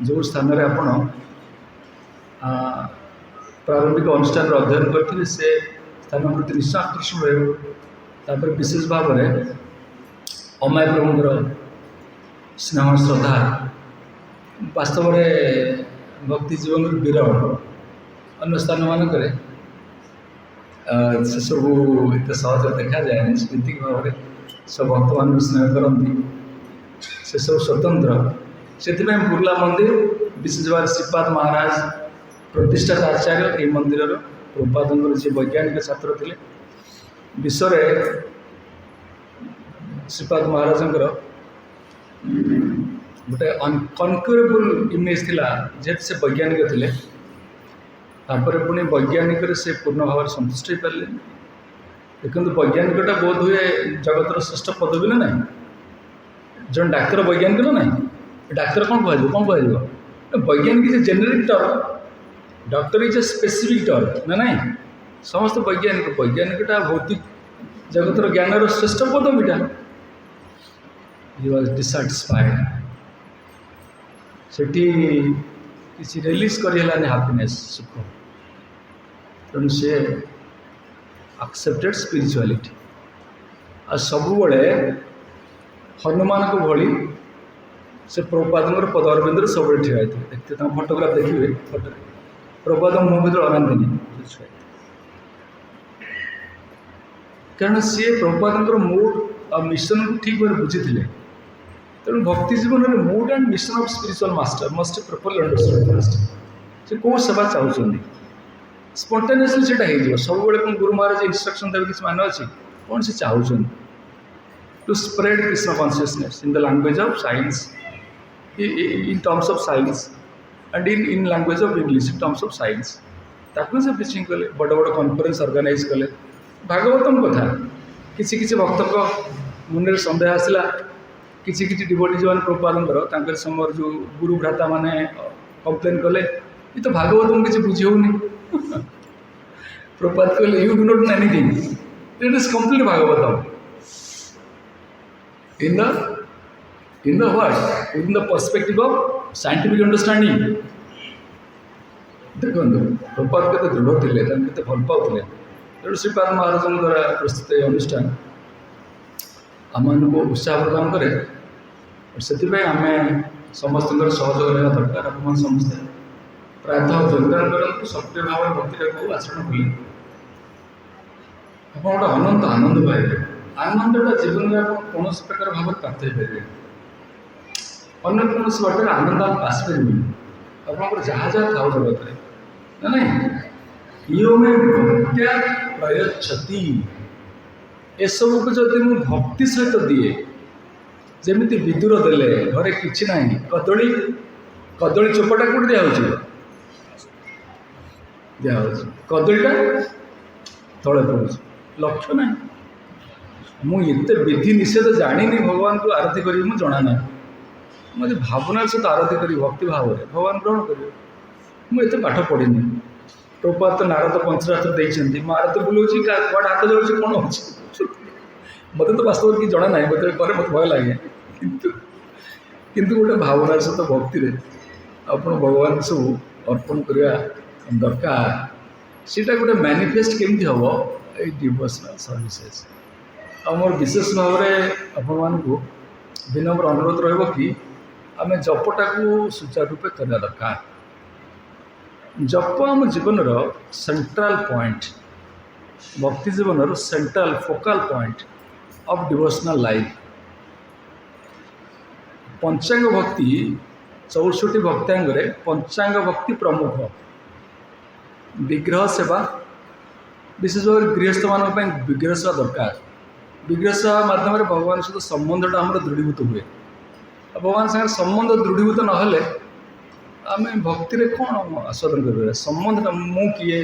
जो स्थान में आपण प्रारंभिक अनुष्ठान अध्ययन करते से स्थान प्रति निश्चय आकर्षण रहा विशेष भाव में अमाय प्रभुंर स्नेह श्रद्धा वास्तव में भक्ति जीवन विरल अन्य स्थान मानक से सब एत सहज देखा जाए स्मृतिक भाव में सब भक्त मान स्नेह करती से सब स्वतंत्र से बुर्ला मंदिर विशेष भाव श्रीपाद महाराज प्रतिष्ठित आचार्य ये मंदिर प्रभुपाद जी वैज्ञानिक छात्र थे विश्व श्रीपाद महाराज गोटे अनकनक्यूरेबल इमेज थिला जेहेतु से वैज्ञानिक थे तापर पुणी वैज्ञानिक से पूर्ण भाव संतुष्ट हो पारे देखते वैज्ञानिकटा बोध हुए जगतर श्रेष्ठ पदवी ना ना जन डाक्तर वैज्ञानिक ना ना डाक्तर कौन कह वैज्ञानिक is a generic term doctor is a specific term ना ना समस्त वैज्ञानिकटा भौतिक जगतर ज्ञान श्रेष्ठ पदवीटा ही वाज डिसैटिस्फाइड सेठी किसी रिलीज करेलानी हैप्पीनेस सुख तेणु सी एक्सेप्टेड स्पिरिचुअलिटी आ सब हनुमान को भली से प्रभुपाद पदरबिंद सब ठिया देखते फोटोग्राफ देखिए फोटो प्रभुपाद मुँह भर अनाती कारण सी प्रभुपाद मूड और मिशन को ठीक भाव बुझी तेणु भक्ति जीवन में mood and mission of spiritual master must properly understood first से कौ सेवा चाहते स्पॉन्टेनियसली से सब गुरु महाराज इंस्ट्रक्शन देवे किसी मान अच्छी कौन से चाहते to spread Krishna consciousness in the language of science in terms of science and in language of English in terms of science ताकू से प्रिचिंग कले बड़ बड़ कॉन्फ्रेंस ऑर्गेनाइज कले भागवतम कथा किसी किसी भक्त मन में सन्देह आसला किसी किसी डिवोटी जो प्रभुपाद समय जो गुरु भ्राता माने कंप्लेन कले ये तो भागवतम किसी बुझी होनी प्रभुपाद कहले you do not know anything it is complete Bhagavatam in the what in the perspective of scientific understanding देखो प्रभुपाद के दृढ़ थे भल पाते तेणु श्रीपाद महाराज द्वारा प्रस्तुत अनुष्ठान आम उत्साह प्रदान करे से आम समस्त सहयोग रहा दरकार आप समस्ते प्रायतः योगदान करूँ सक्रिय भाव में भक्ति को आचरण कले आप गोटे अनंत आनंद पाइबे आनंदटा जीवन में आप कौन प्रकार भाव प्राप्त हो पारे अन्य कौन बाटे आनंद आप आसपारे आप जहाँ जहाँ था जगत में ना नहीं यो में भक्त्या प्रयच्छति एसबू को जदि मु भक्ति सहित दिए जमी विदुर देले घरे किसी ना कदली कदली चोपाटा कौट दिया कदलीटा तले पड़े लक्ष्य ना मुझे विधि निषेध जानी भगवान को आरती करी मुझे जना ना मुझे भावनार सहित आरती करी भक्ति भाव में भगवान ग्रहण कर मुझे पाठ पढ़ी प्रभुपाद तो नारद पंचरात्र देखते मो आरती बुलाऊँ कौट हाथ जाऊँगी कौन हो मत तो वास्तव कि जना ना मत मत भय लगे किंतु गोटे भावनार सहित भक्ति आप भगवान सब अर्पण करवा दरकार सीटा गोटे मैनिफेस्ट केमती हम ये डिवोशनल सर्विसेज आमर विशेष भाव में आपण को विनम्र अनुरोध रही आम जपटा को सुचारू रूपे करने दरकार जप आम जीवन सेंट्रल पॉइंट भक्ति जीवन central focal point of devotional life पंचांग भक्ति 64 भक्तांग पंचांग भक्ति प्रमुख विग्रह सेवा विशेष भाव में गृहस्थ मान विग्रह सेवा दरकार विग्रह सेवा माध्यम भगवान सहित संबंधटा आम दृढ़ीभूत हुए भगवान सागर संबंध दृढ़ीभूत ना आम भक्ति में कौन आस्वादन कर संबंध मु किए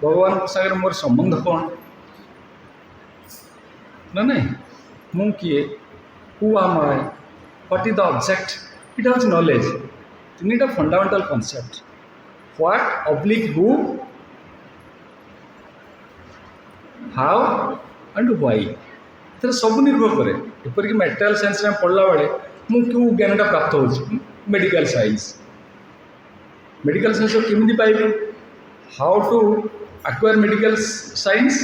भगवान सागर मोर संबंध कौन ना नहीं मु किए who am I what is the object it हज नॉलेज तीन fundamental concept what oblique who how and why तो सब निर्भर करे एपरिक मेटेरियल साइंस में पढ़ला बेले मु क्यों ज्ञानटा प्राप्त हो मेडिकल साइंस केमी पाइबी how to acquire medical science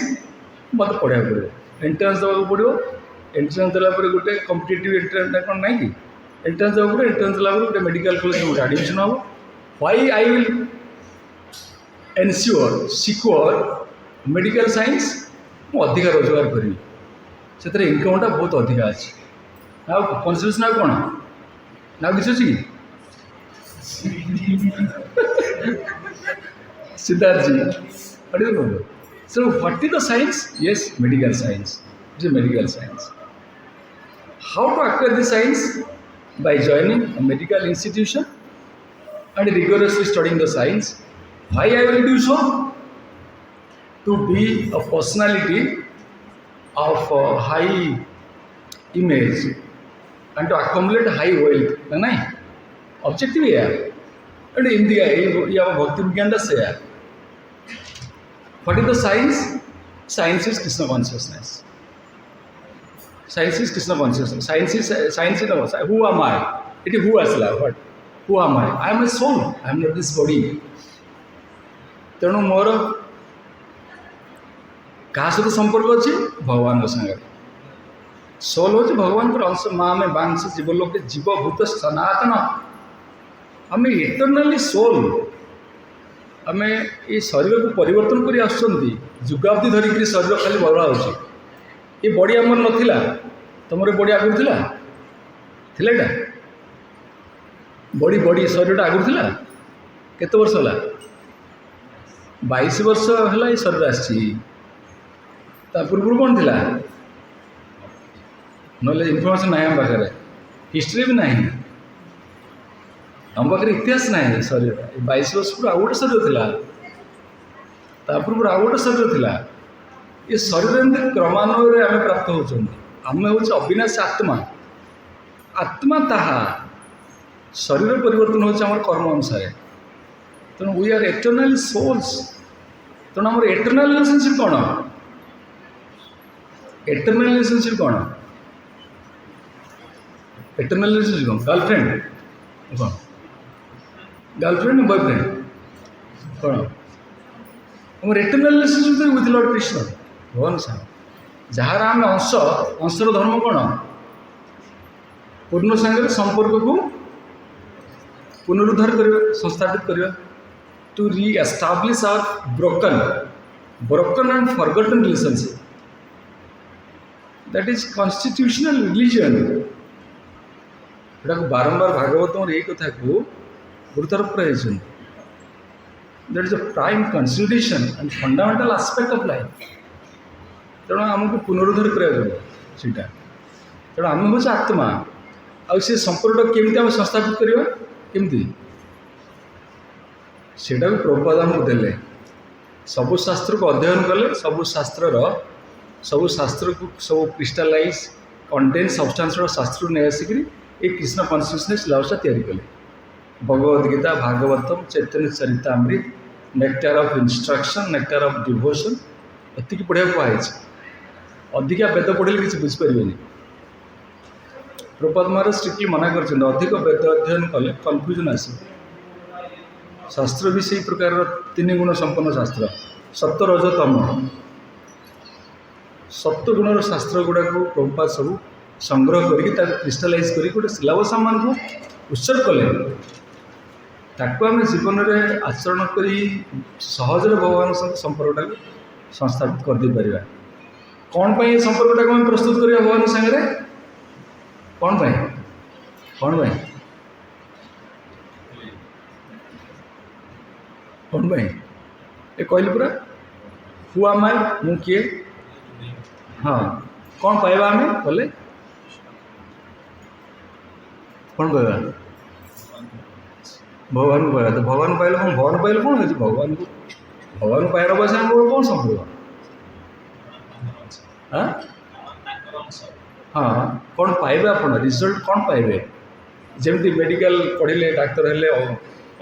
मत पढ़ा पड़ो एंट्रांस देवा पड़ो एंट्रांस देलापर गोटे कॉम्पिटिटिव एंट्रांस कौन ना कि एंट्रांस देवा पड़ो एंट्रांस देलापर गोटे मेडिकल कॉलेज गोटे एडमिशन हम why I will ensure secure medical science मु अधिक रोजगार करी से इनकमटा बहुत अधिक अच्छे ना कन्सेप्ट ना कौन ना किसी अच्छी Siddharth ji so what is the science yes medical science it is medical science how to acquire the science by joining a medical institution and rigorously studying the science why I will do so to be a personality of high image and to accumulate high wealth ना नहीं objective है and in दिया ये भक्ति विज्ञान से है what is the science science is Krishna consciousness science is Krishna consciousness science is who am I इट हु आसला what who am I am a soul I am not this body तेणु मोर क्या सहित संपर्क अच्छे भगवान सागर सोल हूँ भगवान अंश माँ में बांश जीवलोक जीवभूत सनातन आम इटरनाली सोल आम ये शरीर को परिवर्तन कर जुगाब्दी धरिक शरीर खाली बदला हो ये बॉडी आमर नाला तुम बॉडी आगुरी थिला बॉडी बॉडी शरीर आगुरी थिला केते वर्ष है 22 वर्ष है ये शरीर आसी पूर्व कौन थी नॉलेज इनफॉरमेशन ना आम पाखे हिस्ट्री भी ना आम पाखे इतिहास ना शरीर 22 वर्ष पूर्व आउ गोटे शरीर था पूर्व आउ गोटे शरीर था ये शरीर एमती क्रमान्वय आम प्राप्त होती आम हूँ अविनाशी आत्मा आत्मा ताहा शरीर परिवर्तन होम कर्म अनुसार तेणु वी आर एटर्नाली सोल्स तेणु आम एटर्नाल रिलेशनशिप कौन एटर्नल रिलेशनशिप कौन एटर्नल रिलेशनशिप कौन गर्लफ्रेंड कौन गर्लफ्रेंड बॉयफ्रेंड कौन आम eternal relationship with Lord Krishna भगवान साहब जार आम अंश अंशर धर्म कौन पूर्ण सांगे संपर्क को पुनरुद्धार करवा संस्थापित करवा to reestablish our broken and forgotten relationship that is constitutional religion बारंबार भागवत यही कथा को गुरुत्वारोप that is a prime consideration and fundamental aspect of life तेणु आमको पुनरुद्धार कराटा तेणु आम हूँ आत्मा आ संपर्क केमी आम संस्थापित करवा केमती सेटा भी प्रभुपाद आमको देले सबु शास्त्र को अध्ययन कले सबु शास्त्र सब शास्त्र को सब क्रिस्टालाइज कंटेन्ट सब्सटेंस शास्त्र नहीं आसिक ये कृष्ण कॉन्शियसनेस सिलेबस तैयारी कले Bhagavad Gita Bhagavatam Chaitanya Charitamrita nectar of instruction nectar of devotion एतिक पढ़ा कहुई अधिका वेद पढ़े किसी बुझीपारे प्रभुपाद महाराज स्ट्रिक्टली मना कर अधिक वेद अध्ययन कले कन्फ्यूजन आस शास्त्र भी से प्रकार 3 गुण संपन्न शास्त्र सत्य रज तम सत्य गुणर शास्त्र गुड़ाक प्रभुपाद सब संग्रह करके क्रिस्टालाइज कर गोटे सिलेबस आम को उत्सर्ग कले ताको आम जीवन में आचरण कर सहजरे भगवान संपर्कटा संस्थापित करदे पार कौन पाई संपर्कटा आम प्रस्तुत करिया भगवान सागरे कौन पाई कौन पाई कौन पाई ए कहली पूरा हु आम आई मु किए हाँ कौन पाइबा आम कले कौन पाइबा भगवान को पाइबा तो भगवान पाइले हम भगवान पाइले कौन है भगवान को पाइबार बस आम कौन संपर्क हाँ हाँ कौन पाइबे आप रिजल्ट कौन पाइबे जमी मेडिकल पढ़ले डाक्तर हेले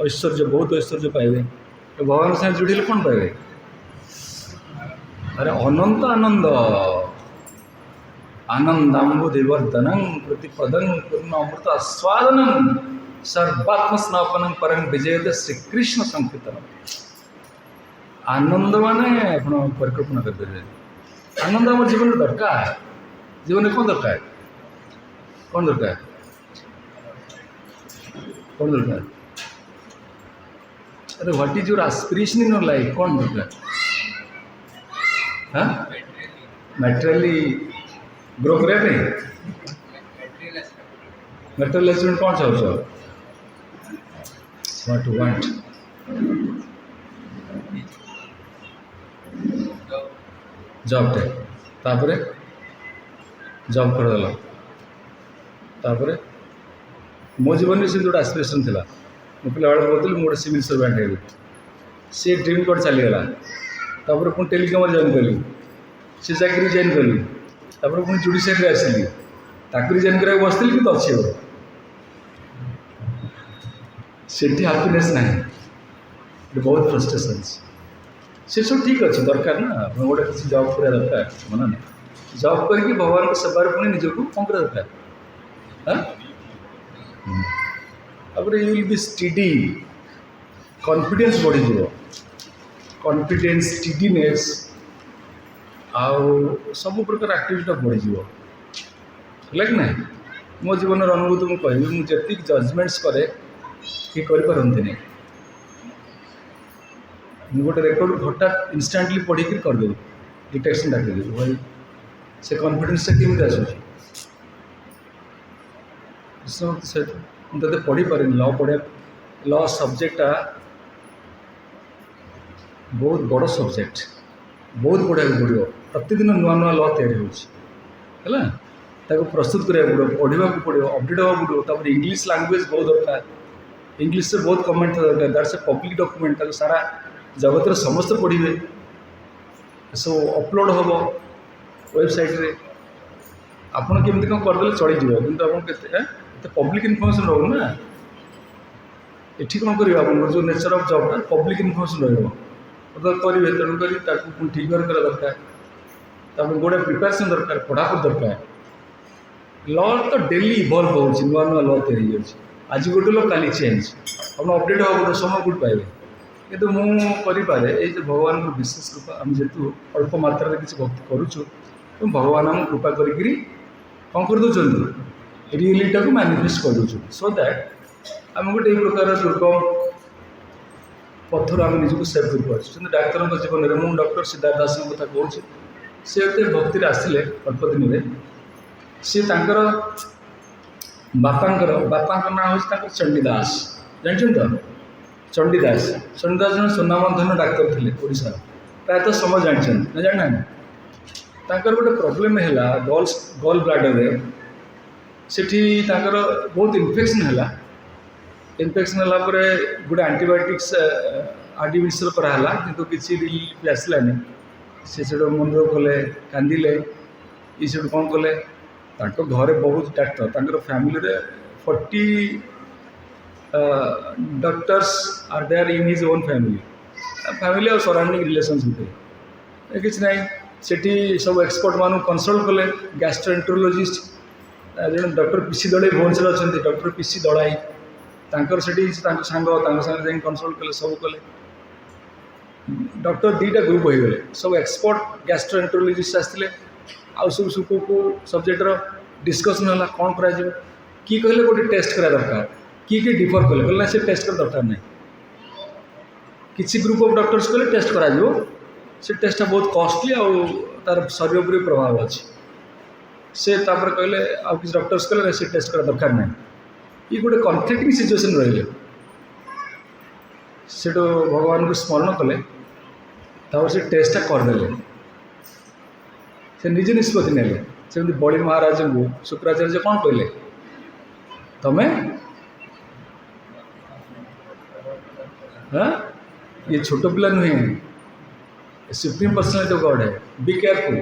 ऐश्वर्य बहुत ऐश्वर्य पाइबे भगवान साथ जुड़े कौन पाइबे अरे अनंत आनंद आनंदाम्बुधिवर्धन प्रतिपदं पूर्ण अमृत आस्वादन सर्वात्म स्नापन परं विजयते श्रीकृष्ण संकीर्तन आनंद माने आप परिकल्पना करें आनंद आम जीवन में दरकार जीवन में कौन दरकार कौन दरकार कौन दरकार अरे what is your aspiration in your life कौन दरकार हाँ मैटेरियली ग्रो करे मेटेरियल अचीवमेंट कौन चाहो व्हाट टू वांट जॉब टे तापरे जॉब करदेल तापरे मो जीवन में से जो एस्पिरेशन थिला मो पिला बेले कहते मुझे सिविल सर्वेंट है सी ड्रीम कोड चलीगला तापर पुणी टेलीकॉम जॉइन कली से चाकरी जॉइन कली तापर पुणी जुडिशियरी आसली ताकि जॉइन करा बसती कि अच्छे से हैप्पीनेस ना बहुत फ्रस्ट्रेशन से सब ठीक अच्छे दरकार ना आप गोटे किसी जॉब करा दरकार मना ना जॉब करके भगवान को सेवार पुणी निजक कौन करा दरकार हाँ तापर you will be study confidence बढ़ी कॉन्फिडेंस स्टडीनेस आउ सब प्रकार एक्टिविटी बढ़ीज है कि ना मो जीवन अनुभूति मुझे कहबी मुझे जजमेंट्स करे कि करपारती गोटे रेकर्ड हठात इनस्टांटली पढ़ी करदेवी डिटेक्शन डाकिदेवी भाई से कॉन्फिडेंस केमी आसूँ सहित मुझे पढ़ी पारे लॉ पढ़ा लॉ सब्जेक्टा बहुत बड़ सब्जेक्ट बहुत पढ़ा पड़ो प्रतिदिन नुआ नुआ लॉ तैयारी होगा प्रस्तुत करा पड़ो पढ़ा पड़ो अपडेट हाँ पड़ो तापर इंग्लिश लैंग्वेज बहुत दरकार इंग्लिश से बहुत कमेंट दरकार दैट्स ए पब्लिक डॉक्यूमेंट सारा जगत समस्त पढ़े सब अपलोड हम वेबसाइट रे आपड़ केमती कौन करदे चली कि पब्लिक इनफर्मेशन रोक ना ये कौन कर जो nature of job public information रहा करेंगे तेणुक ठीक करा दरकार गोटे प्रिपेरेसन दरकार पढ़ापढ़ी दरकार लॉ तो डेली इवल्व हो नुआ नुआ लॉ तैयारी हो आज गोटे लॉ काली चेंज आप अपडेट हाँ गोटे समय कौट पाइबे कितु मुझे भगवान को विशेष कृपा आम जेहतु अल्प मात्रा किसी भक्ति करुचु भगवान आम कृपा करी कौन कर दौरान रियलिटा को मैनिफेस्ट कर दौर सो दैट आम गोटे प्रकार दुर्गम पथर आम निजक सेव कर डाक्तर जीवन में मुझे डॉक्टर सिद्धार्थ दास कथा कहूँ सी भक्ति आसिले अल्प दिन में सी बापा ना हूँ चंडीदास जानते तो चंडीदास चंडीदास जन सुनामधन्य डाक्तर थे ओडिशा प्रायतः समय जानते ना जाना गोटे प्रोब्लेम है गल ब्लाडर से बहुत इन्फेक्शन है इन्फेक्शन है गोटे आंटीबायोटिक्स आर्टिफिशियल कराला कि किसी रिलीफ आसलानी से मन दुख कले कांदिले ये सब कौन कले घरे बहुत डाक्टर फैमिली रे 40 doctors are there in his own family और सराउंडिंग रिलेशंस भितर किसी ना सेठी सब एक्सपर्ट मान कंसल्ट कले गैस्ट्रोएंटरोलॉजिस्ट जो डॉक्टर पीसी दड़ाई भुवनेश्वर अच्छा डॉक्टर पीसी दड़ाई से सांग कंसल्ट कले सब कले डॉक्टर 2टा ग्रुप हो गए सब एक्सपर्ट गैस्ट्रोएंटरोलॉजिस्ट आसते आउ सब सुख को सब्जेक्टर डिस्कसन है कौन कर किए कहले गोटे टेस्ट करा दरकार किए डिफर कले कहले से टेस्ट कर दरकार नहीं किसी ग्रुप ऑफ डॉक्टर्स कहले टेस्ट करा से टेस्टा बहुत कॉस्टली और तार शरीर पर प्रभाव अच्छे से कहले आउ किसी डॉक्टर्स कहले से टेस्ट करा दरकार नहीं ये गोटे कन्फ्लिक्टिंग सिचुएसन रही से भगवान को स्मरण कले से टेस्टा करदे से निजे निष्पत्ति नेले सेमती बड़ी महाराज को शुक्राचार्य कौन कहले तमें हाँ ये छोट पिला नुहे सुप्रीम पर्सनालिटी ऑफ गॉड है बी केयरफुल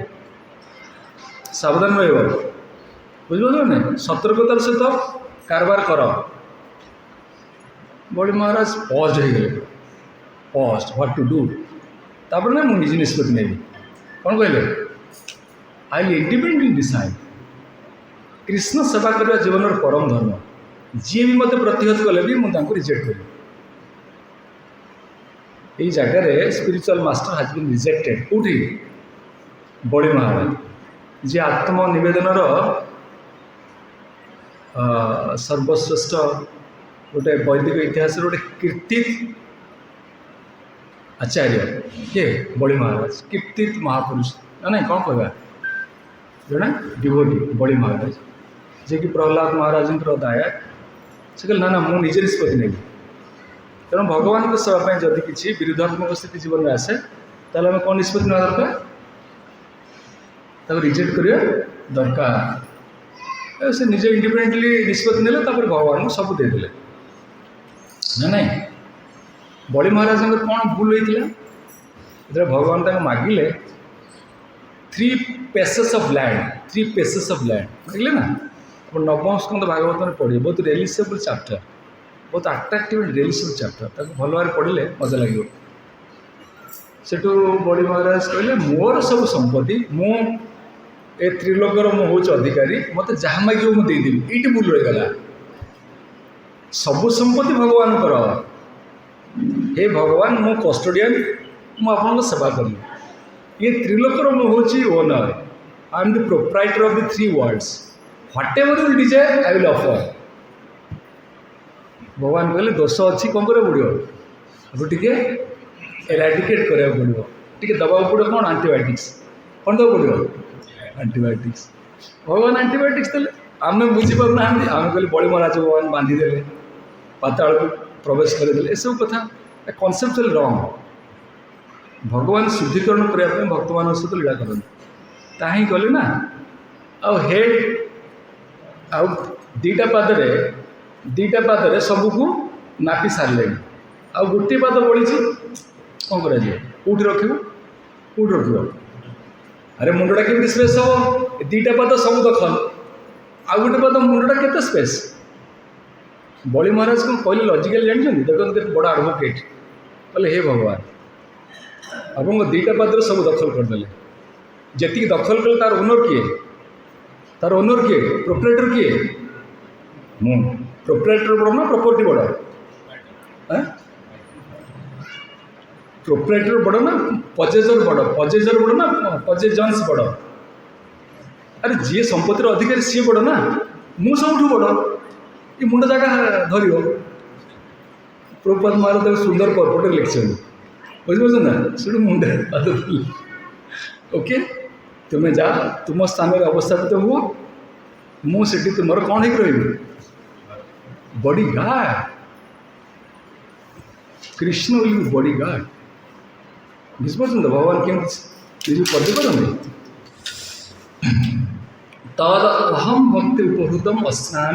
सावधान रहा बुझे ना सतर्कतार सहित कारबार कर बड़ी महाराज पॉज हो गए पॉज व्हाट टू डू तापर ना मुझे निजे निष्पत्ति नेबी कौन कहले I will independently decide Krishna सेवा करने जीवन परम धर्म जी भी मत प्रतिहत कले भी मुझे रिजेक्ट करी यही जगार spiritual master has been rejected कौटी बड़ी महाराज जी आत्मनिवेदन सर्वश्रेष्ठ गोटे वैदिक इतिहास गोटे कीर्तित आचार्य किए बड़ी महाराज कीर्तित महापुरुष ना नहीं कौन कहवा जड़े डिवोटी बड़ी महाराज जे कि प्रहलाद महाराज दायक से कहले ना मुझे निजे निष्पत्ति नेबी तेणु भगवान को सेवाई जदि किसी विरुद्धात्मक स्थिति जीवन में आसे ताले आम कौन निष्पत्ति ना दरकार रिजेक्ट करिया दरकार से निजे इंडिपेंडेंटली निष्पत्ति नेले भगवान को सब देदेले ना नहीं बड़ी महाराज कौन भूल होता भगवान तक मागिले 3 पेसेस ऑफ लैंड मागिले ना आप नवम स्कंद भागवत में पढ़िए बहुत रिलीसेबल चैप्टर बहुत अट्राक्टिव एंड रिलीसेबल चैप्टर भल भाव पढ़ले मजा लगे सेठू बड़ी महाराज कहले मोर सब संपत्ति मु ए त्रिलोकर मु हूँ अधिकारी मत जहाँ मागे मुझे देदेवी ये भूल रहीगला सब संपत्ति भगवान कर हे भगवान मो कस्टोडियन मु आपन सेवा करी ये त्रिलोकर मु हूँ owner I am the proprietor of the 3 worlds whatever you desire I will offer भगवान कहले दोष अच्छी कौन करा पड़ो अब टे एराडिकेट करा पड़ो टे दबा पड़ो कौन एंटीबायोटिक्स कौन दबा पड़ो एंटीबायोटिक्स भगवान एंटीबायोटिक्स देले आम बुझीपार ना आम कहले बड़ी महाराज भगवान बांधिदेले पाताल को प्रवेश करदे ए सब कथा कनसेप्चुअल रंग भगवान शुद्धिकरण करने भक्त मान सहित लीला करते ताही कले ना आउ हेड आउ 2टा पादरे सबको नापी सारे आउ गोटे पाद बढ़ी कौन कर अरे मुंडा केमती स्पेस हम 2टा पाद सब दखल आउ गोटे पाद मुंडा केते स्पेस बड़ी महाराज कौन कहले लॉजिकल जानते देखते बड़ा एडवोकेट कहले हे भगवान आप 2टा पाद सब दखल करदे जी दखल कले तार ओनर किए प्रोप्राइटर किए मु प्रोप्राइटर बड़ ना प्रॉपर्टी बड़ प्रोप्राइटर बड़ ना पजेजर बड़ ना पजेजन्स बड़ अरे जी संपत्तिर अधिकारी सी बड़ ना मु सब बड़ ये मुंड जगह धर प्रभुपाद महाराज सुंदर पर्पट लिखिं बुझे ना से मुंडे ओके तुम्हें जा तुम स्थान में अवस्थापित हुआ मुझे तुम कौन हो रही body guard Krishna will be body guard बुझे भगवान केमती करते तद अहम भक्ति उपहृतम अस्नामि